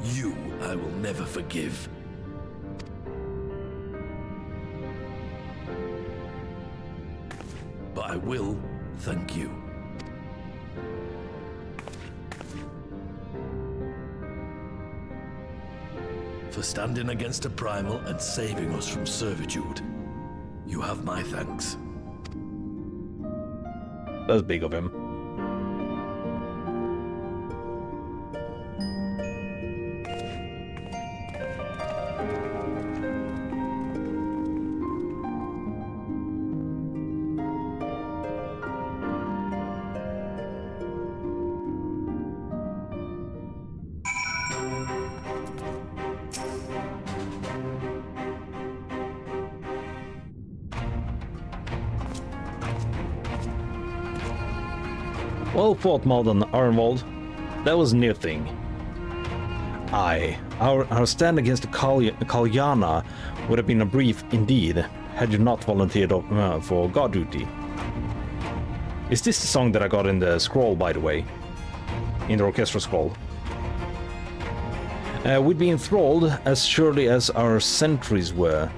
You I will never forgive. But I will thank you. For standing against a primal and saving us from servitude. You have my thanks. That's big of him. Well fought, Malden Arnwald. That was near thing. Aye, our stand against the Kalyana would have been a brief indeed, had you not volunteered for guard duty. Is this the song that I got in the scroll, by the way? In the orchestra scroll? We'd be enthralled as surely as our sentries were.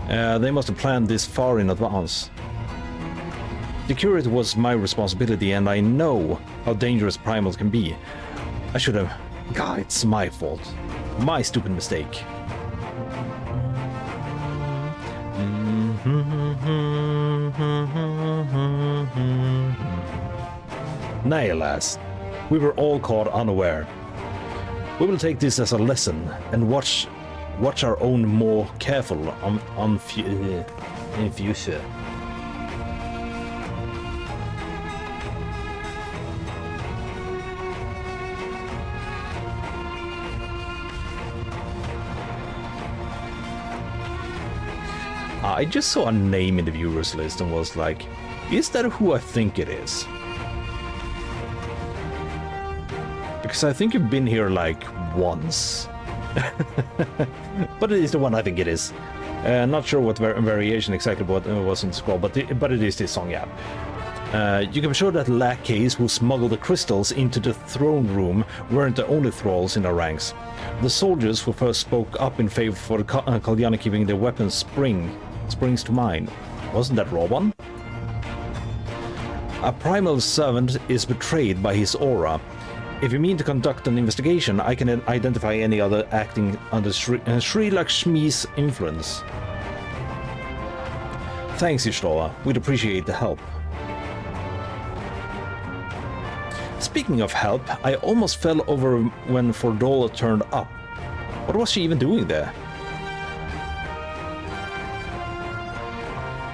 They must have planned this far in advance. Security was my responsibility, and I know how dangerous primals can be. I should have... God, it's my fault. My stupid mistake. Nay, alas, we were all caught unaware. We will take this as a lesson and watch our own more careful in future. I just saw a name in the viewers list and was like, is that who I think it is? Because I think you've been here like once. But it is the one I think it is. Not sure what variation exactly what was in the scroll, but it is this song, yeah. You can be sure that lackeys who smuggled the crystals into the throne room weren't the only thralls in our ranks. The soldiers who first spoke up in favor for the Kalyana keeping their weapons springs to mind. Wasn't that Roban? A primal servant is betrayed by his aura. If you mean to conduct an investigation, I can identify any other acting under Sri Lakshmi's influence. Thanks, Ishtola. We'd appreciate the help. Speaking of help, I almost fell over when Fordola turned up. What was she even doing there?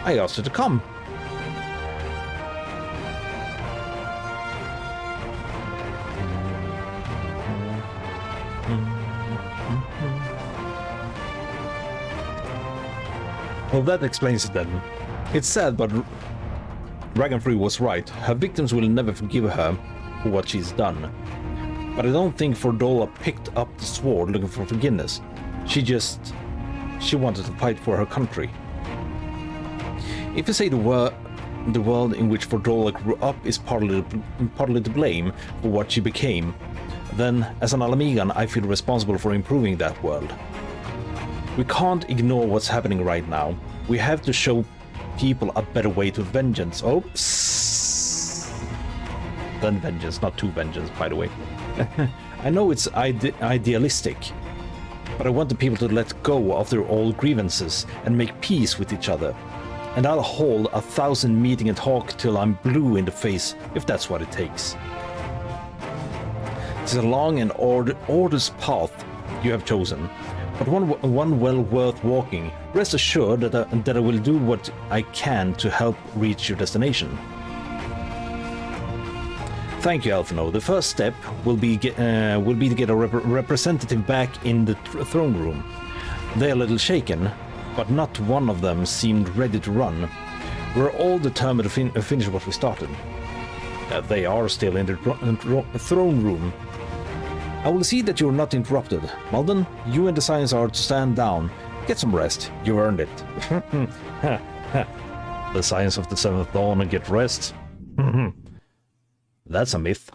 I asked her to come. Well, that explains it then. It's sad, but Dragonfrey was right. Her victims will never forgive her for what she's done. But I don't think Fordola picked up the sword looking for forgiveness. She wanted to fight for her country. If you say the world in which Fordola grew up is partly to blame for what she became, then as an Alamigan I feel responsible for improving that world. We can't ignore what's happening right now. We have to show people a better way to vengeance. Oops. Then vengeance, not to vengeance, by the way. I know it's idealistic, but I want the people to let go of their old grievances and make peace with each other. And I'll hold 1,000 meeting and talk till I'm blue in the face, if that's what it takes. It's a long and arduous path you have chosen, but one well worth walking. Rest assured that I will do what I can to help reach your destination. Thank you, Alphino. The first step will be to get a representative back in the throne room. They're a little shaken, but not one of them seemed ready to run. We're all determined to finish what we started. They are still in the throne room. I will see that you're not interrupted. Malden, you and the Science are to stand down. Get some rest. You've earned it. The Science of the Seventh Dawn and get rest? That's a myth.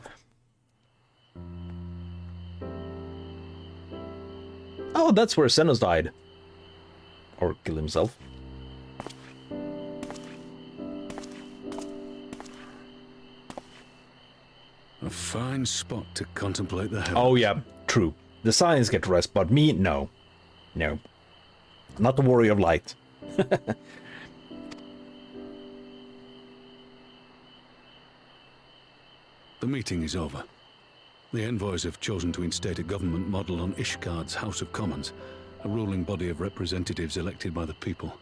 Oh, that's where Xenos died. Or killed himself. A fine spot to contemplate the heavens. Oh yeah, true. The Science get rest, but me, no. No. Not the Warrior of Light. The meeting is over. The envoys have chosen to instate a government model on Ishgard's House of Commons, a ruling body of representatives elected by the people.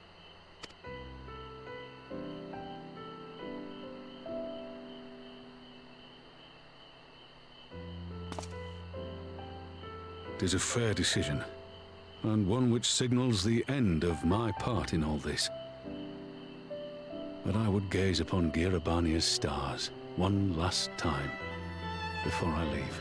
It is a fair decision, and one which signals the end of my part in all this. But I would gaze upon Girabania's stars one last time before I leave.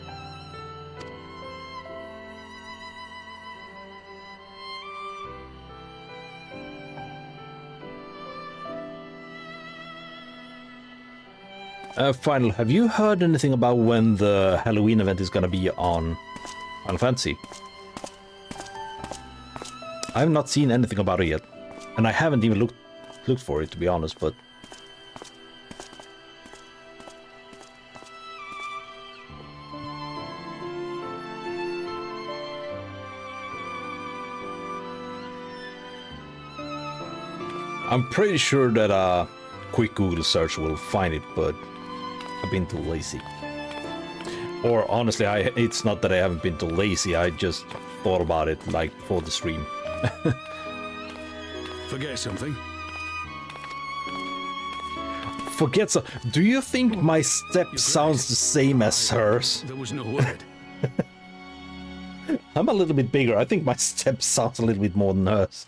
Final, have you heard anything about when the Halloween event is gonna be on Final Fantasy? I have not seen anything about it yet, and I haven't even looked for it, to be honest, but... I'm pretty sure that a quick Google search will find it, but I've been too lazy. Or honestly, it's not that I haven't been too lazy, I just thought about it like before the stream. Forget something? Forget so. Do you think my step sounds the same as hers? There was no word. I'm a little bit bigger. I think my step sounds a little bit more than hers.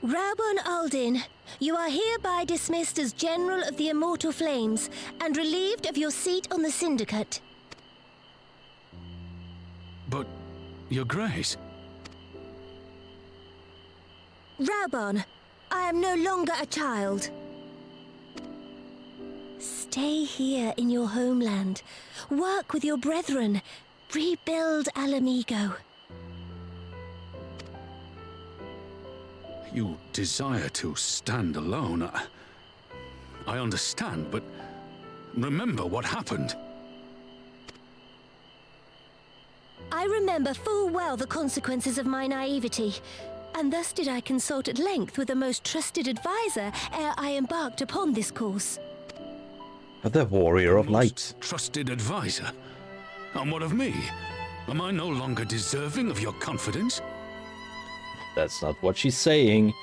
Rabun Aldin, you are hereby dismissed as General of the Immortal Flames and relieved of your seat on the Syndicate. But, Your Grace... Rabun, I am no longer a child. Stay here in your homeland. Work with your brethren. Rebuild Alamigo. You desire to stand alone. I understand, but remember what happened. I remember full well the consequences of my naivety, and thus did I consult at length with the most trusted advisor ere I embarked upon this course. The Warrior of Light. Trusted advisor? And what of me? Am I no longer deserving of your confidence? That's not what she's saying.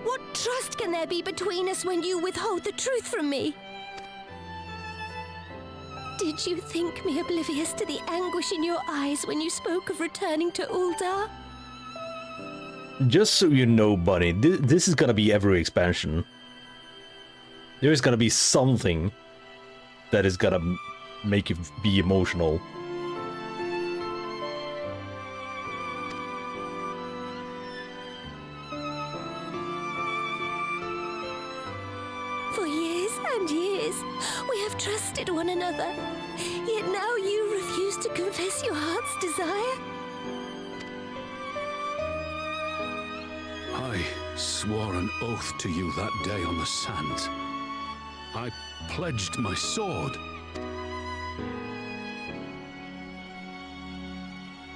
What trust can there be between us when you withhold the truth from me? Did you think me oblivious to the anguish in your eyes when you spoke of returning to Uldar? Just so you know, Bunny, this is gonna be every expansion. There's gonna be something that is gonna make you be emotional. For years and years, we have trusted one another. Yet now you refuse to confess your heart's desire? I swore an oath to you that day on the sands. I pledged my sword.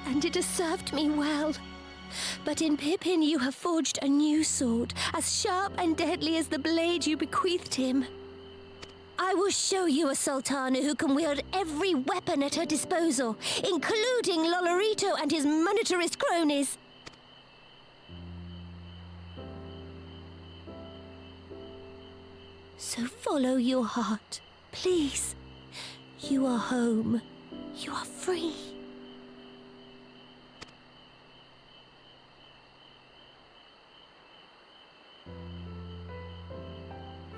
And it has served me well. But in Pippin you have forged a new sword, as sharp and deadly as the blade you bequeathed him. I will show you a Sultana who can wield every weapon at her disposal, including Lolorito and his monetarist cronies. So follow your heart, please. You are home. You are free.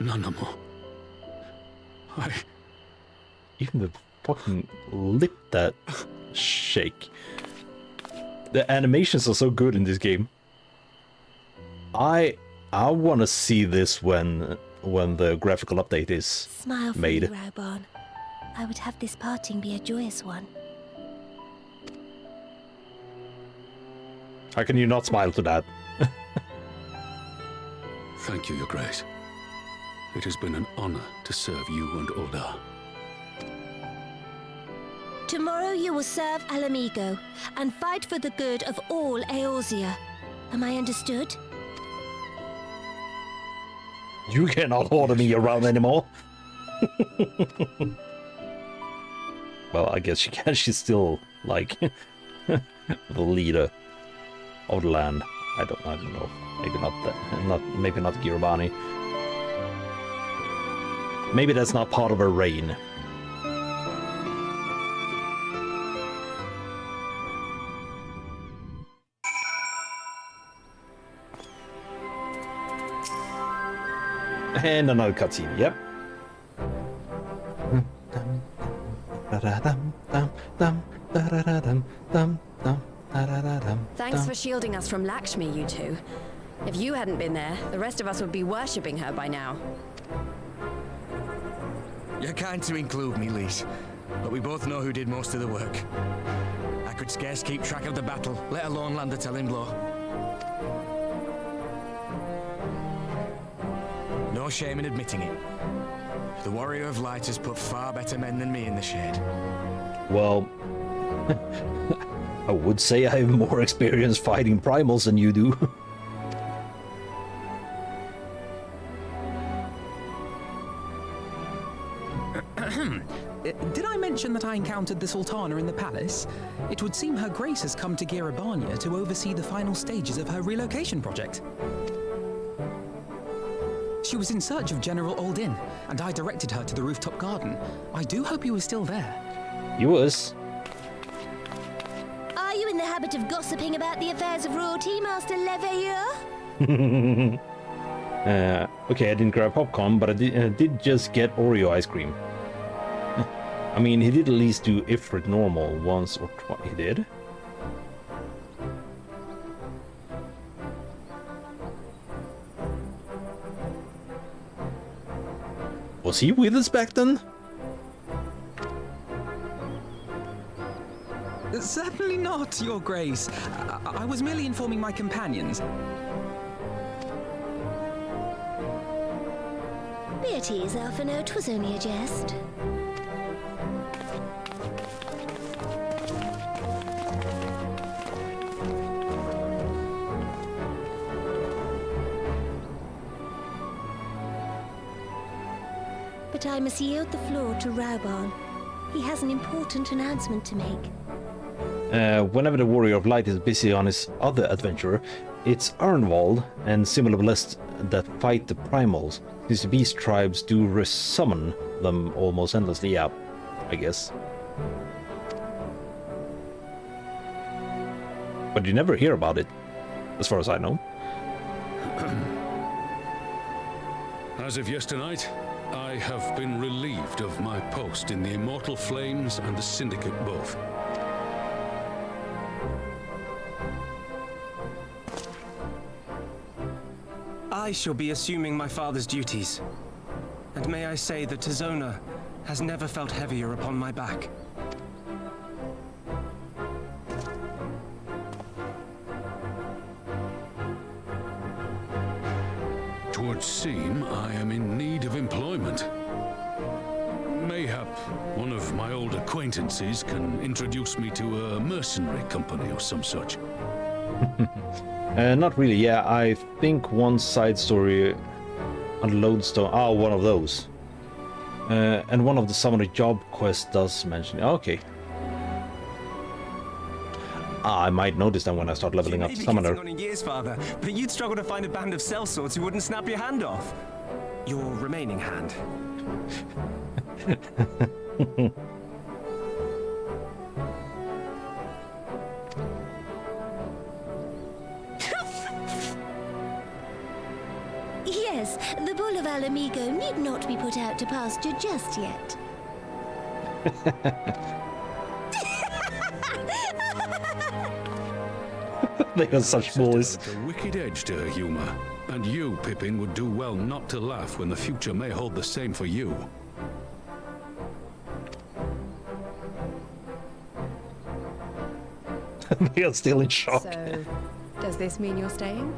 None more. Even the fucking lip that shake. The animations are so good in this game. I want to see this when the graphical update is Smile for made. me, Raubon. I would have this parting be a joyous one. How can you not smile to that? Thank you, Your Grace. It has been an honor to serve you and Uldar. Tomorrow you will serve Alamigo and fight for the good of all Eorzea. Am I understood? You cannot order me around anymore. Well, I guess she can. She's still like the leader of the land. I don't know. Maybe not that. Maybe not Girabani. Maybe that's not part of her reign. And another cutscene, yep. Thanks for shielding us from Lakshmi, you two. If you hadn't been there, the rest of us would be worshipping her by now. You're kind to include me, Lise, but we both know who did most of the work. I could scarce keep track of the battle, let alone land a telling blow. No shame in admitting it. The Warrior of Light has put far better men than me in the shade. Well, I would say I have more experience fighting primals than you do. Did I mention that I encountered the Sultana in the palace? It would seem Her Grace has come to Girabania to oversee the final stages of her relocation project. She was in search of General Oldin, and I directed her to the rooftop garden. I do hope you were still there. You was. Are you in the habit of gossiping about the affairs of royalty, Master Leveilleur? Okay, I didn't grab popcorn, but I did just get Oreo ice cream. I mean, he did at least do Ifrit normal once or twice. He did? Was he with us back then? Certainly not, Your Grace. I was merely informing my companions. Be at ease, Alphino. 'Twas only a jest. But I must yield the floor to Raubon. He has an important announcement to make. Whenever the Warrior of Light is busy on his other adventure, it's Arnwald and similar blessed that fight the primals, since the beast tribes do resummon them almost endlessly. Yeah, I guess. But you never hear about it, as far as I know. As of yesternight, I have been relieved of my post in the Immortal Flames and the Syndicate both. I shall be assuming my father's duties. And may I say that Tizona has never felt heavier upon my back. Twould seem I am in need of employment. Mayhap one of my old acquaintances can introduce me to a mercenary company or some such. Not really, yeah, I think one side story on Lodestone, one of those. And one of the summoner job quests does mention, okay. I might notice that when I start leveling up summoner. On in years, Father, but you'd struggle to find a band of sellswords who wouldn't snap your hand off. Your remaining hand. Yes, the bull of Alamigo need not be put out to pasture just yet. They are such bullies. A wicked edge to her humor, and you, Pippin, would do well not to laugh when the future may hold the same for you. They are still in shock. So, does this mean you're staying?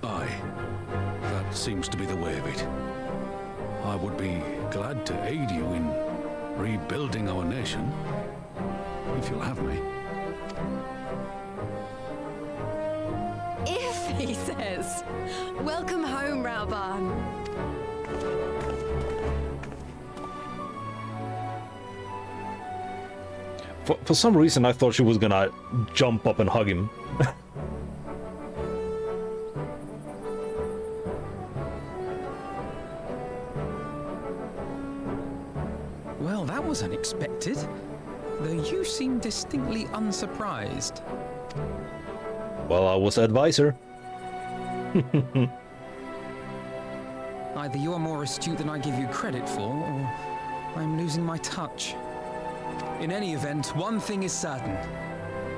Aye, that seems to be the way of it. I would be glad to aid you in rebuilding our nation, if you'll have me. If, he says. Welcome home, Rauban. For some reason, I thought she was gonna jump up and hug him. Well, that was unexpected. Though you seem distinctly unsurprised. Well, I was advisor. Either you're more astute than I give you credit for, or I'm losing my touch. In any event, one thing is certain.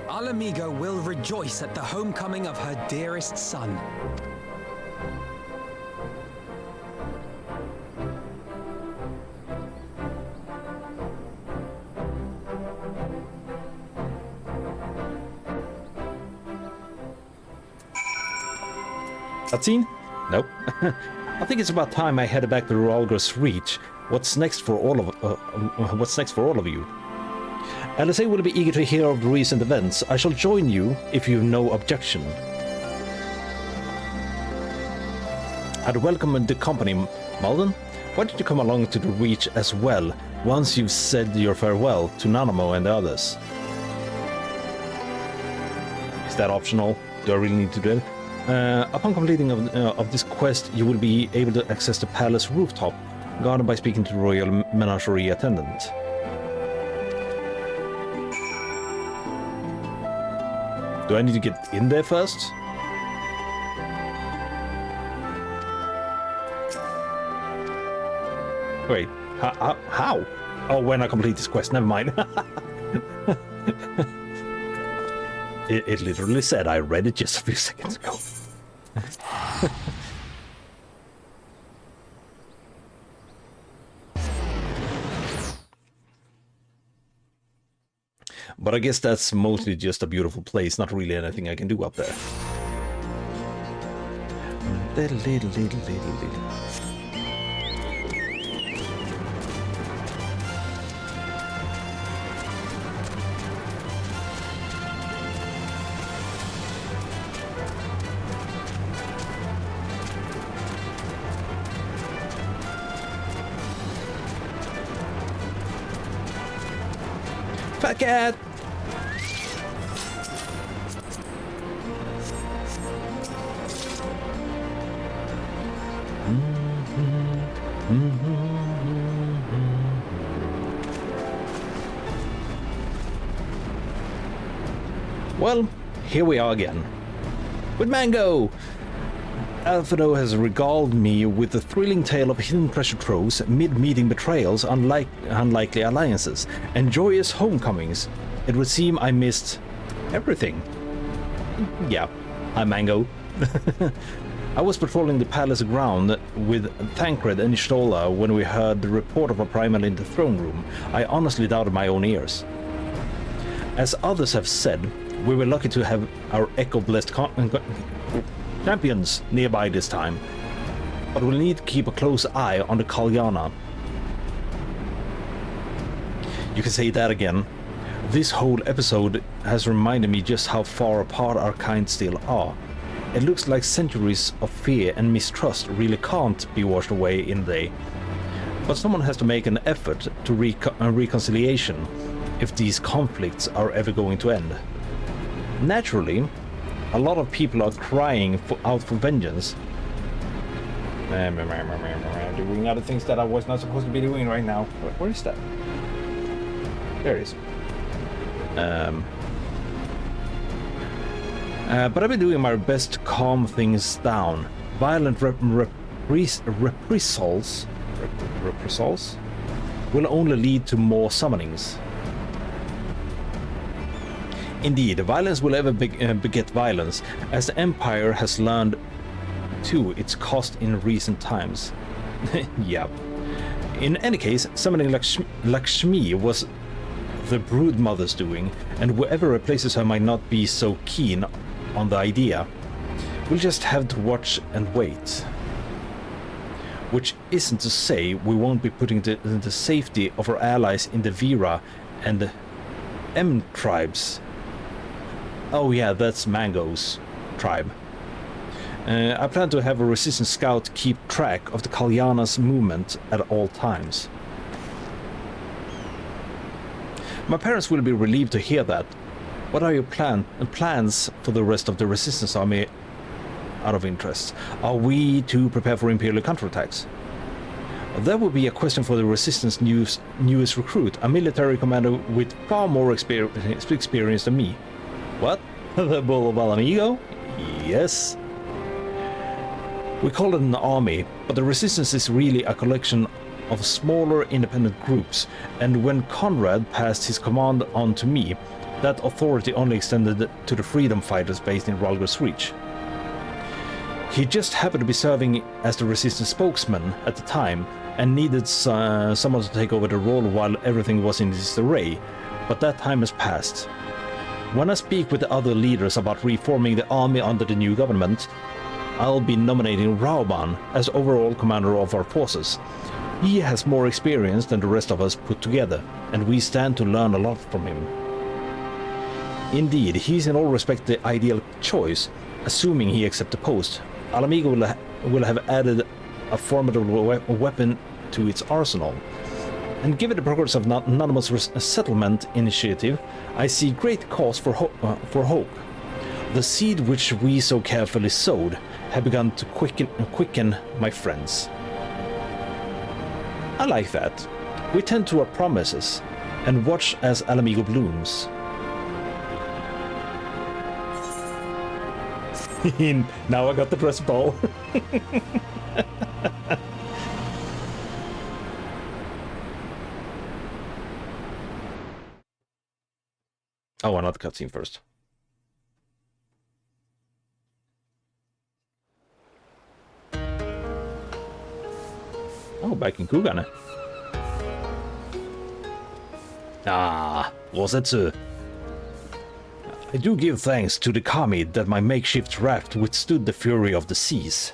Alamigo will rejoice at the homecoming of her dearest son. Cutscene? Nope. I think it's about time I headed back to Ralgra's Reach. What's next for all of you? LSA will be eager to hear of the recent events. I shall join you if you've no objection. I'd welcome the company, Malden. Why don't you come along to the Reach as well, once you've said your farewell to Nanamo and the others? Is that optional? Do I really need to do it? Upon completing of this quest, you will be able to access the palace rooftop, guarded by speaking to the royal menagerie attendant. Do I need to get in there first? Wait, how? Oh, when I complete this quest, never mind. It literally said I read it just a few seconds ago. But I guess that's mostly just a beautiful place, not really anything I can do up there. Fat cat! Well, here we are again. With Mango! Alfredo has regaled me with the thrilling tale of hidden treasure troves, mid-meeting betrayals, unlikely alliances, and joyous homecomings. It would seem I missed everything. Yeah, I'm Mango. I was patrolling the palace ground with Thancred and Ishtola when we heard the report of a primal in the throne room. I honestly doubted my own ears. As others have said, we were lucky to have our echo-blessed champions nearby this time, but we'll need to keep a close eye on the Kalyana. You can say that again. This whole episode has reminded me just how far apart our kind still are. It looks like centuries of fear and mistrust really can't be washed away in a day. But someone has to make an effort to reconciliation if these conflicts are ever going to end. Naturally, a lot of people are crying out for vengeance. Doing other things that I was not supposed to be doing right now. Where is that? There it is. But I've been doing my best to calm things down. Violent reprisals will only lead to more summonings. Indeed, violence will ever beget violence, as the Empire has learned to its cost in recent times. Yeah. In any case, summoning Lakshmi was the Broodmother's doing, and whoever replaces her might not be so keen on the idea. We'll just have to watch and wait. Which isn't to say we won't be putting the safety of our allies in the Vera and the M tribes. Oh yeah, that's Mango's tribe. I plan to have a resistance scout keep track of the Kalyana's movement at all times. My parents will be relieved to hear that. What are your plans for the rest of the resistance army out of interest? Are we to prepare for Imperial counterattacks? That would be a question for the resistance newest recruit, a military commander with far more experience than me. What? The Bull of Alamigo? Yes. We call it an army, but the resistance is really a collection of smaller independent groups, and when Conrad passed his command on to me, that authority only extended to the freedom fighters based in Ralgor's Reach. He just happened to be serving as the resistance spokesman at the time, and needed someone to take over the role while everything was in disarray, but that time has passed. When I speak with the other leaders about reforming the army under the new government, I'll be nominating Rauban as overall commander of our forces. He has more experience than the rest of us put together, and we stand to learn a lot from him. Indeed, he's in all respects the ideal choice, assuming he accepts the post. Alamigo will have added a formidable weapon to its arsenal. And given the progress of Anonymous Settlement Initiative, I see great cause for hope. The seed which we so carefully sowed have begun to quicken my friends. I like that. We tend to our promises and watch as Alamigo blooms. Now I got the dress ball. Oh, another cutscene first. Oh, back in Kugane. Ah, Rosetsu. I do give thanks to the kami that my makeshift raft withstood the fury of the seas.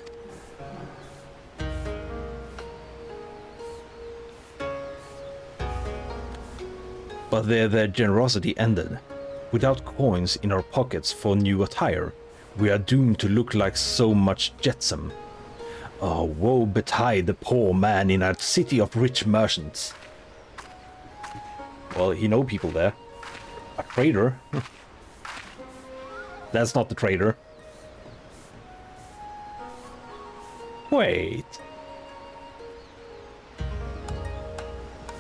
But there their generosity ended. Without coins in our pockets for new attire, we are doomed to look like so much jetsam. Oh, woe betide the poor man in a city of rich merchants. Well, he know people there. A traitor? That's not the traitor. Wait.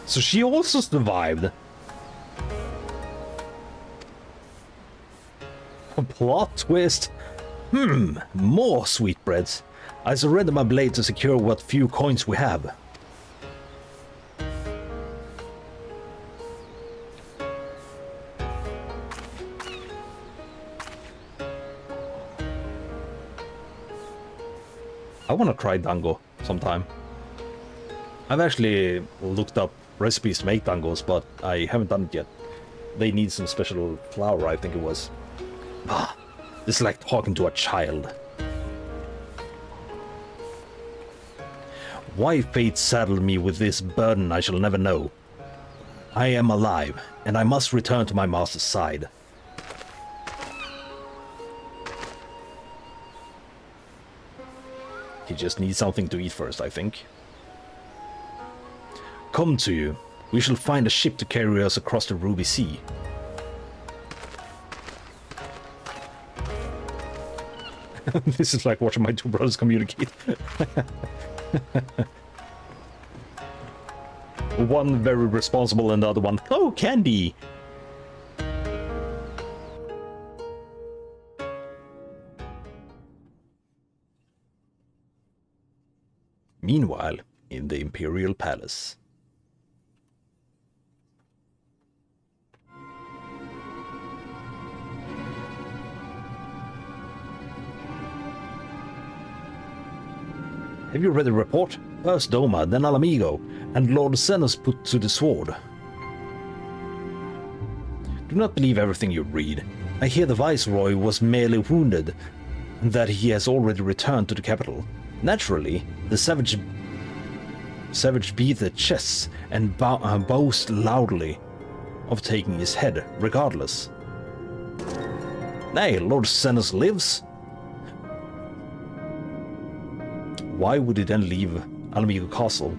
So she also survived. A plot twist. More sweetbreads. I surrender my blade to secure what few coins we have. I want to try dango sometime. I've actually looked up recipes to make dangos, but I haven't done it yet. They need some special flour, I think it was. This is like talking to a child. Why fate saddled me with this burden I shall never know. I am alive, and I must return to my master's side. He just needs something to eat first, I think. Come to you. We shall find a ship to carry us across the Ruby Sea. This is like watching my two brothers communicate. One very responsible and the other one, oh, candy! Meanwhile, in the Imperial Palace. Have you read the report? First Doma, then Alamigo, and Lord Xenos put to the sword. Do not believe everything you read. I hear the Viceroy was merely wounded, and that he has already returned to the capital. Naturally, the savage beat their chests and boast loudly of taking his head, regardless. Nay, Lord Xenos lives. Why would he then leave Alamigo Castle?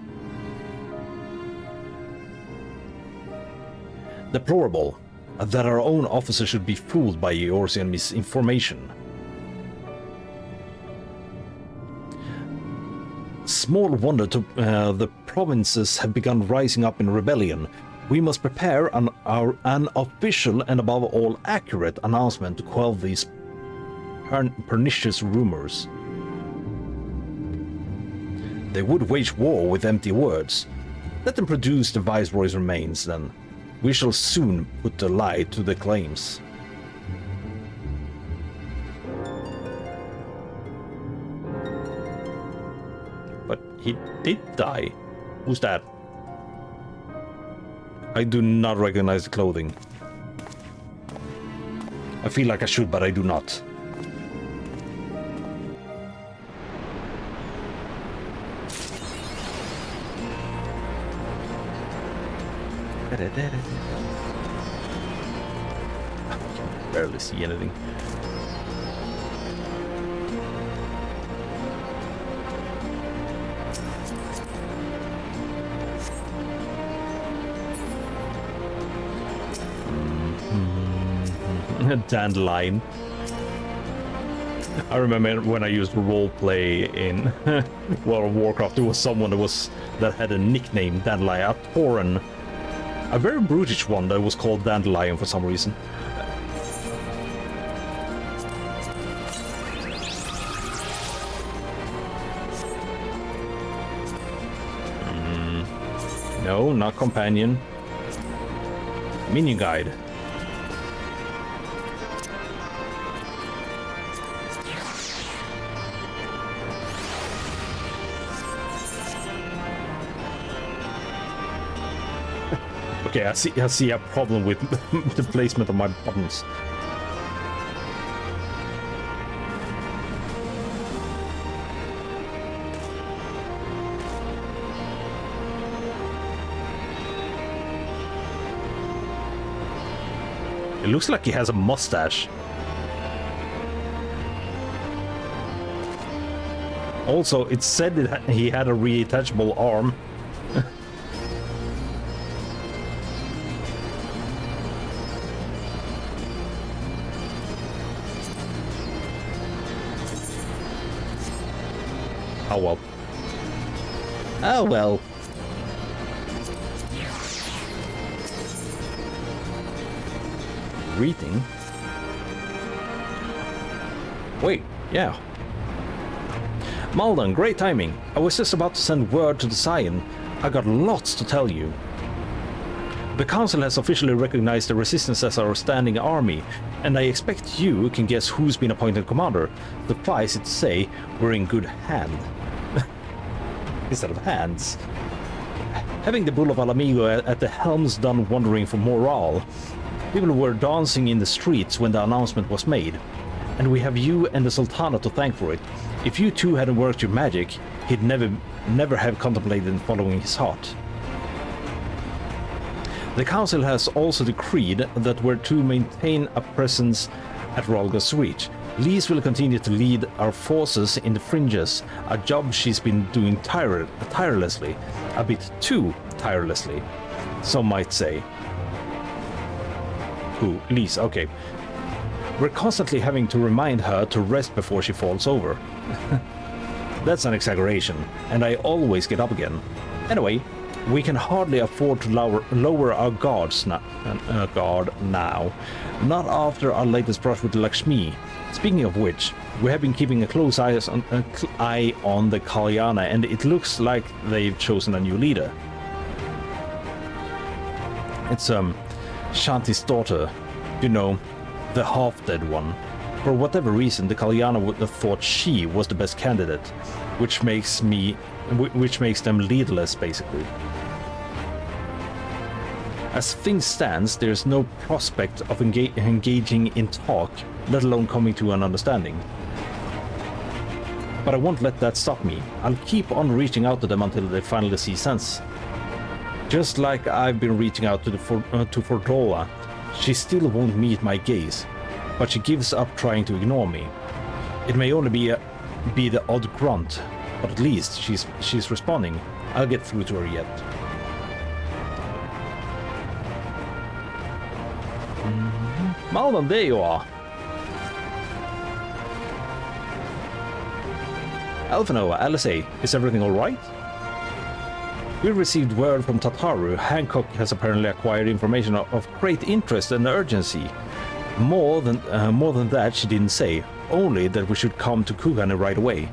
Deplorable that our own officer should be fooled by Eorzean misinformation. Small wonder the provinces have begun rising up in rebellion. We must prepare an official and above all accurate announcement to quell these pernicious rumors. They would wage war with empty words. Let them produce the Viceroy's remains, then. We shall soon put the lie to the claims. But he did die. Who's that? I do not recognize the clothing. I feel like I should, but I do not. I can barely see anything. Dandelion. I remember when I used roleplay in World of Warcraft, there was someone that had a nickname, Dandelion, a Tauren. A very brutish one that was called Dandelion for some reason. No, not companion. Minion guide. Okay, I see a problem with the placement of my buttons. It looks like he has a mustache. Also, it said that he had a reattachable arm. Oh well. Oh well. Reading? Wait, yeah. Malden, great timing. I was just about to send word to the Scion. I got lots to tell you. The Council has officially recognized the Resistance as our standing army, and I expect you can guess who's been appointed commander. Suffice it to say, we're in good hand. Instead of hands. Having the Bull of Alamigo at the helm's done wondering for morale. People were dancing in the streets when the announcement was made. And we have you and the Sultana to thank for it. If you two hadn't worked your magic, he'd never have contemplated following his heart. The Council has also decreed that we're to maintain a presence at Rolga's Reach. Lise will continue to lead our forces in the fringes, a job she's been doing tirelessly. A bit too tirelessly, some might say. Who? Lise, okay. We're constantly having to remind her to rest before she falls over. That's an exaggeration, and I always get up again. Anyway, we can hardly afford to lower our guard now. Not after our latest brush with Lakshmi. Speaking of which, we have been keeping a close eye on the Kalyana, and it looks like they've chosen a new leader. It's Shanti's daughter, you know, the half-dead one. For whatever reason, the Kalyana would have thought she was the best candidate, which makes them leaderless, basically. As things stands, there's no prospect of engaging in talk, let alone coming to an understanding. But I won't let that stop me. I'll keep on reaching out to them until they finally see sense. Just like I've been reaching out to Fordola, she still won't meet my gaze, but she gives up trying to ignore me. It may only be the odd grunt, but at least she's responding. I'll get through to her yet. Malden, there you are. Alphino, LSA, is everything alright? We received word from Tataru. Hancock has apparently acquired information of great interest and urgency. More than that she didn't say, only that we should come to Kugane right away.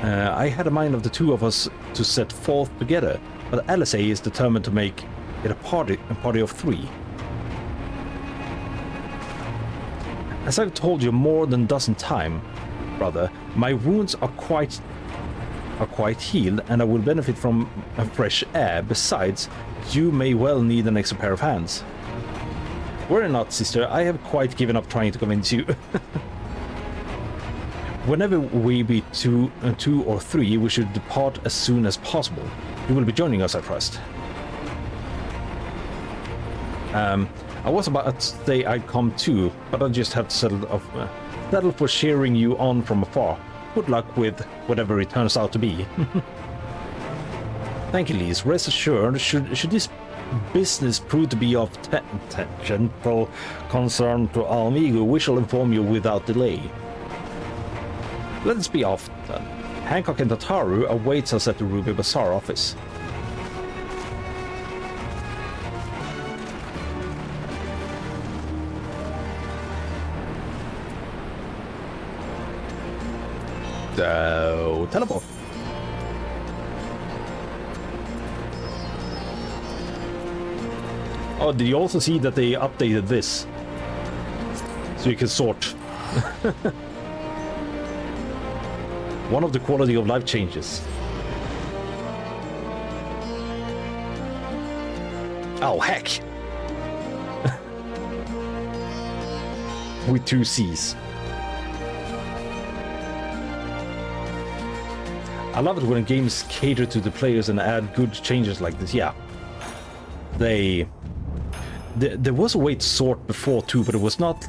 I had a mind of the two of us to set forth together, but LSA is determined to make it a party of three. As I've told you more than a dozen times, brother, my wounds are quite healed, and I will benefit from fresh air. Besides, you may well need an extra pair of hands. Worry not, sister, I have quite given up trying to convince you. Whenever we be two or three, we should depart as soon as possible. You will be joining us, I trust. I was about to say I'd come too, but I just have to settle for cheering you on from afar. Good luck with whatever it turns out to be. Thank you, Lise. Rest assured, should this business prove to be of tangential concern to Alamigo, we shall inform you without delay. Let us be off then. Hancock and Tataru awaits us at the Ruby Bazaar office. So, teleport. Oh, did you also see that they updated this? So you can sort. One of the quality of life changes. Oh, heck! With 2 C's. I love it when games cater to the players and add good changes like this. Yeah. There was a way to sort before too, but it was not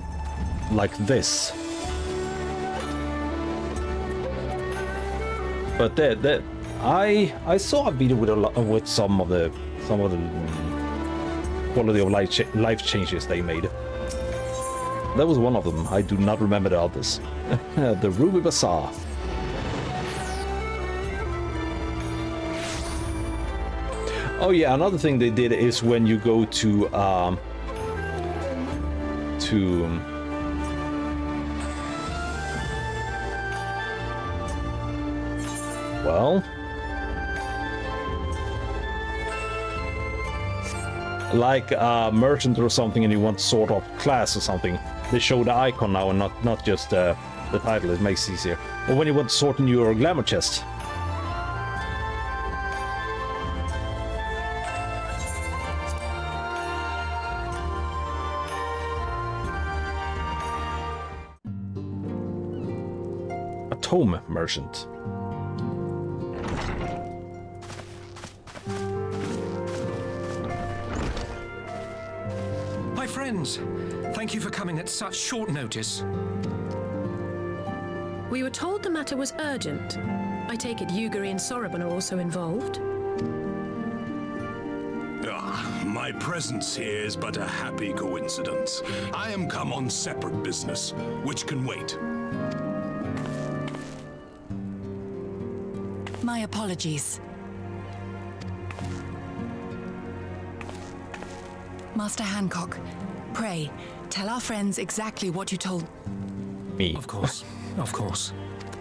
like this. But I saw a video with some of the quality of life changes they made. That was one of them. I do not remember the others. The Ruby Bazaar. Oh yeah, another thing they did is when you go to well, like a merchant or something, and you want sort of class or something, they show the icon now and not just the title. It makes it easier. Or when you want to sort in your glamour chest. A tome merchant. My friends, thank you for coming at such short notice. We were told the matter was urgent. I take it Yugiri and Soroban are also involved? My presence here is but a happy coincidence. I am come on separate business, which can wait. My apologies. Master Hancock, pray, tell our friends exactly what you told... Me. Of course, of course.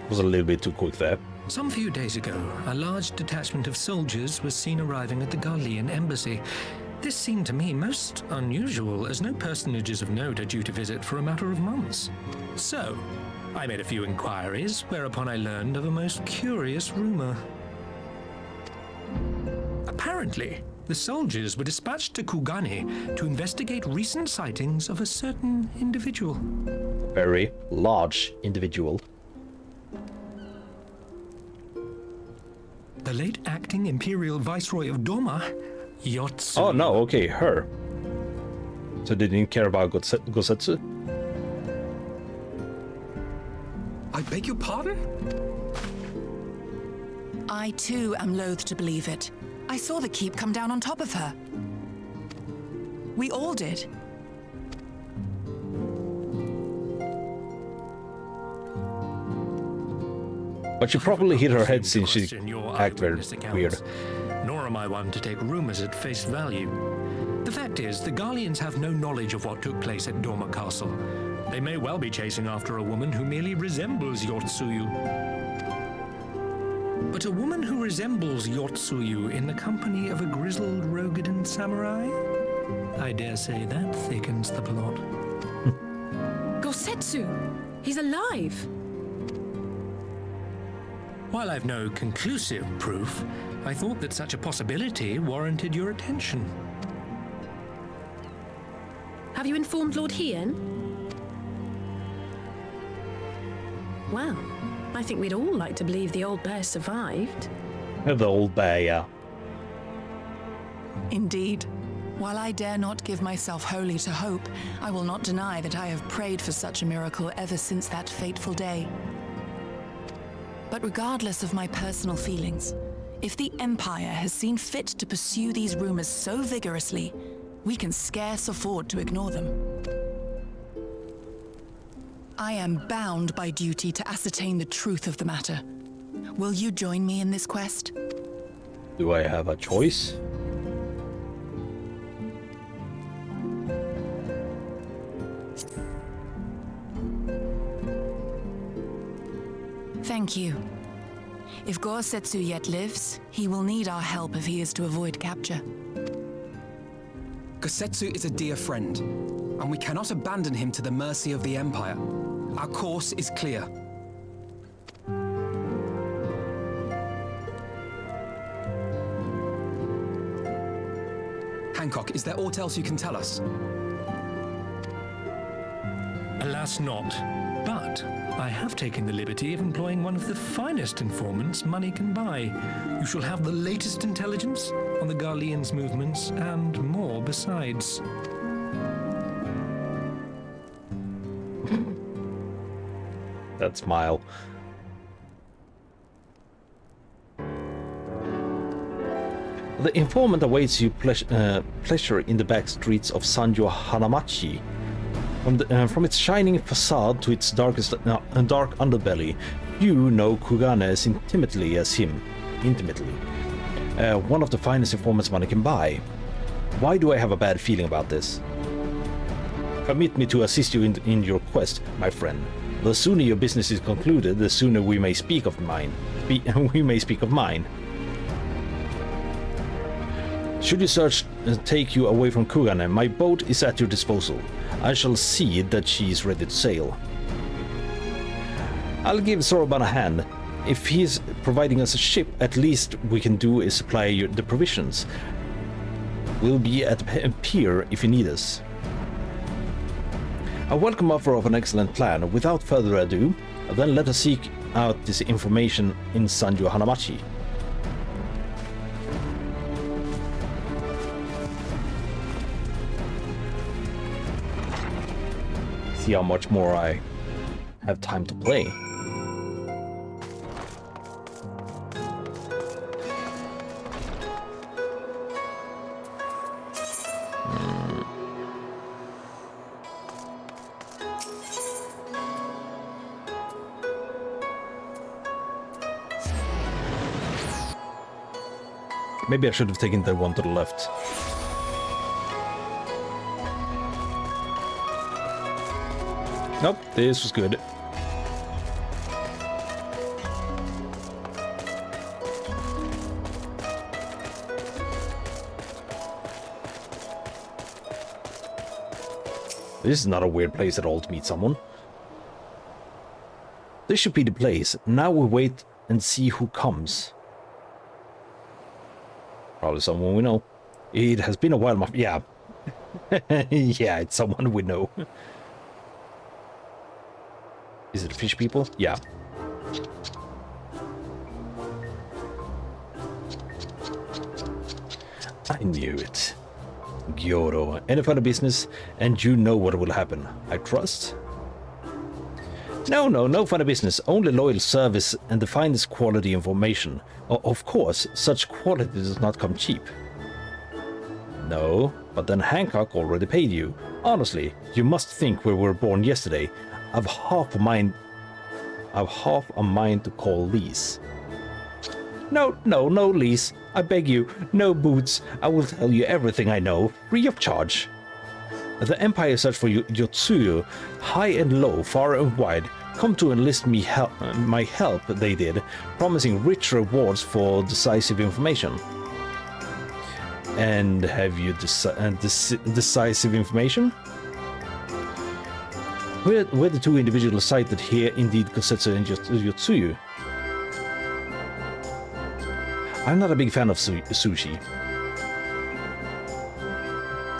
Was a little bit too quick there. Some few days ago, a large detachment of soldiers was seen arriving at the Garlean embassy. This seemed to me most unusual, as no personages of note are due to visit for a matter of months. So, I made a few inquiries, whereupon I learned of a most curious rumor. Apparently, the soldiers were dispatched to Kugane to investigate recent sightings of a certain individual. Very large individual. The late acting Imperial Viceroy of Doma, Yotsu. Oh no, okay, her. So they didn't care about Gosetsu? I beg your pardon? I too am loath to believe it. I saw the keep come down on top of her. We all did. But she probably hit her head since she acted very weird. Nor am I one to take rumors at face value. The fact is, the Garleans have no knowledge of what took place at Doma Castle. They may well be chasing after a woman who merely resembles Yotsuyu. But a woman who resembles Yotsuyu in the company of a grizzled Rogadan samurai? I dare say that thickens the plot. Gosetsu! He's alive! While I've no conclusive proof, I thought that such a possibility warranted your attention. Have you informed Lord Hien? Well, I think we'd all like to believe the old bear survived. The old bear, yeah. Indeed. While I dare not give myself wholly to hope, I will not deny that I have prayed for such a miracle ever since that fateful day. But regardless of my personal feelings, if the Empire has seen fit to pursue these rumors so vigorously, we can scarce afford to ignore them. I am bound by duty to ascertain the truth of the matter. Will you join me in this quest? Do I have a choice? Thank you. If Gosetsu yet lives, he will need our help if he is to avoid capture. Gosetsu is a dear friend, and we cannot abandon him to the mercy of the Empire. Our course is clear. Hancock, is there aught else you can tell us? Alas not, but I have taken the liberty of employing one of the finest informants money can buy. You shall have the latest intelligence on the Garleans' movements and more besides. That smile. The informant awaits you pleasure in the back streets of Sanjo Hanamachi. From its shining facade to its dark underbelly, few know Kugane as intimately as him. one of the finest informants money can buy. Why do I have a bad feeling about this? Permit me to assist you in your quest, my friend. The sooner your business is concluded, the sooner we may speak of mine. Should your search take you away from Kugane, my boat is at your disposal. I shall see that she is ready to sail. I'll give Soroban a hand. If he's providing us a ship, at least we can do is supply the provisions. We'll be at pier if you need us. A welcome offer of an excellent plan. Without further ado, then let us seek out this information in Sanjo Hanamachi. See how much more I have time to play. Maybe I should have taken the one to the left. Nope, this was good. This is not a weird place at all to meet someone. This should be the place. Now we wait and see who comes. Probably someone we know. It has been a while, yeah. Yeah, it's someone we know. Is it fish people? Yeah. I knew it. Gyoro, any further business, and you know what will happen. I trust? No further business. Only loyal service and the finest quality information. Of course, such quality does not come cheap. No, but then Hancock already paid you. Honestly, you must think we were born yesterday. I've half a mind to call Lise. No, Lise. I beg you, no Boots. I will tell you everything I know, free of charge. The Empire searched for Yotsuyu, high and low, far and wide. Come to enlist my help, they did, promising rich rewards for decisive information. And have you decisive information? Were the two individuals cited here indeed Kosetsu and Yotsuyu? I'm not a big fan of sushi.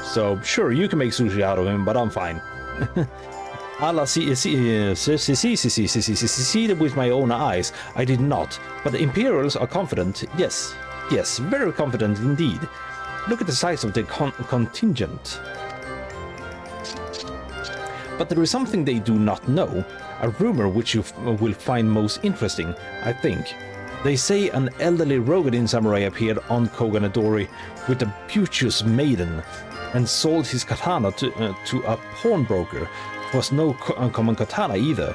So, sure, you can make sushi out of him, but I'm fine. Allah see with my own eyes. I did not, but the Imperials are confident. Yes, very confident indeed. Look at the size of the contingent. But there is something they do not know, a rumor which you will find most interesting, I think. They say an elderly Rogadin samurai appeared on Koganadori with a beauteous maiden and sold his katana to a pawnbroker. It was no uncommon katana either,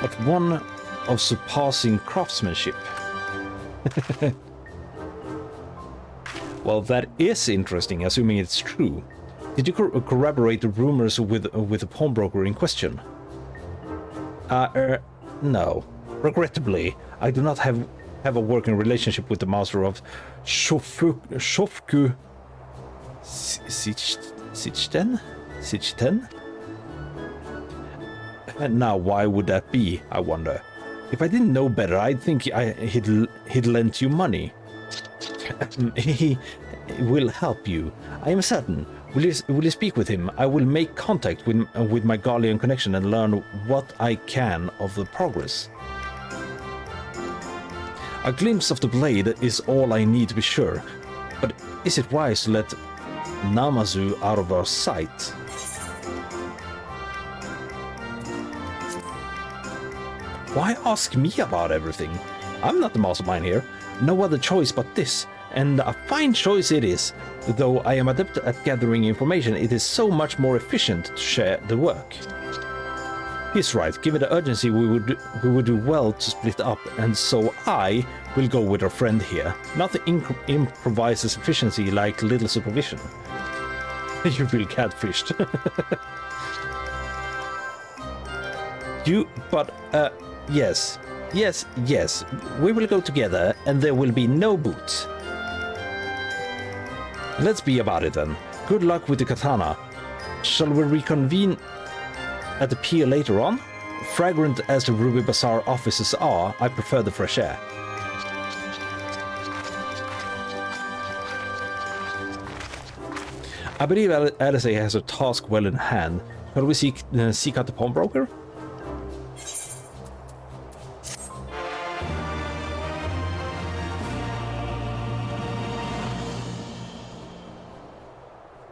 but one of surpassing craftsmanship. Well, that is interesting, assuming it's true. Did you corroborate the rumors with the pawnbroker in question? No. Regrettably, I do not have a working relationship with the master of Shofku Sichten? And now, why would that be, I wonder? If I didn't know better, I'd think he'd lent you money. He will help you, I am certain. Will you speak with him? I will make contact with my Garlean connection and learn what I can of the progress. A glimpse of the blade is all I need to be sure, but is it wise to let Namazu out of our sight? Why ask me about everything? I'm not the mastermind here. No other choice but this, and a fine choice it is. Though I am adept at gathering information, it is so much more efficient to share the work. He's right. Given the urgency, we would do well to split up, and so I will go with our friend here. Nothing improvises efficiency like little supervision. You feel catfished. Yes. We will go together, and there will be no boots. Let's be about it then. Good luck with the katana. Shall we reconvene at the pier later on? Fragrant as the Ruby Bazaar offices are, I prefer the fresh air. I believe Alice has a task well in hand. Shall we seek out the pawnbroker?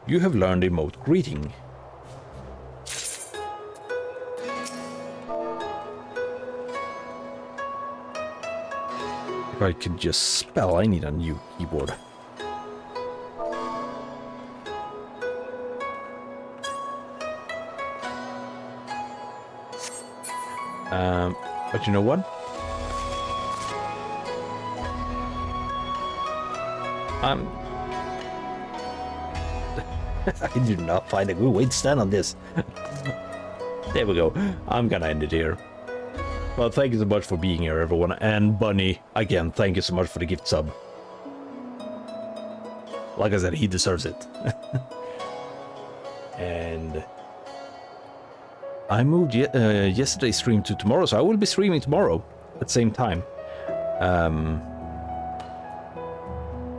You have learned emote greeting. If I could just spell, I need a new keyboard. But you know what? I do not find a good way to stand on this. There we go. I'm gonna end it here. Well, thank you so much for being here, everyone. And Bunny, again, thank you so much for the gift sub. Like I said, he deserves it. And I moved yesterday's stream to tomorrow, so I will be streaming tomorrow at the same time.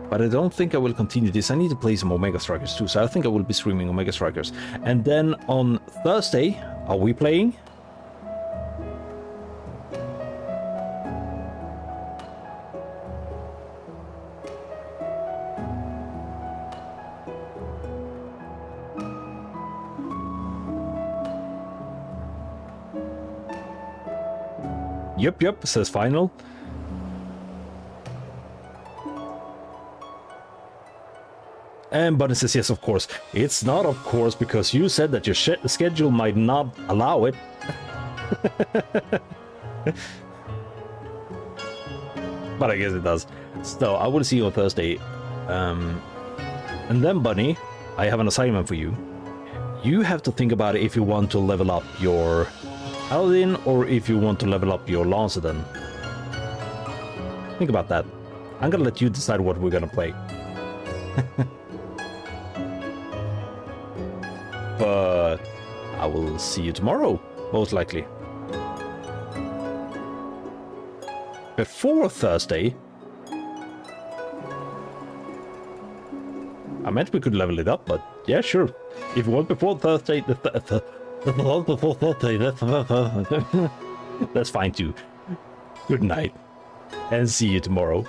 But I don't think I will continue this. I need to play some Omega Strikers too, so I think I will be streaming Omega Strikers. And then on Thursday, are we playing? Yep, says final. And Bunny says yes, of course. It's not of course, because you said that your schedule might not allow it. But I guess it does. So I will see you on Thursday. And then, Bunny, I have an assignment for you. You have to think about if you want to level up your Paladin or if you want to level up your Lancedon. Think about that. I'm gonna let you decide what we're gonna play. But I will see you tomorrow, most likely. Before Thursday. I meant we could level it up, but yeah, sure. If you want before Thursday, before Thursday, that's fine too. Good night, and see you tomorrow.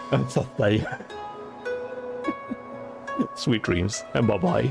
Sweet dreams, and bye-bye.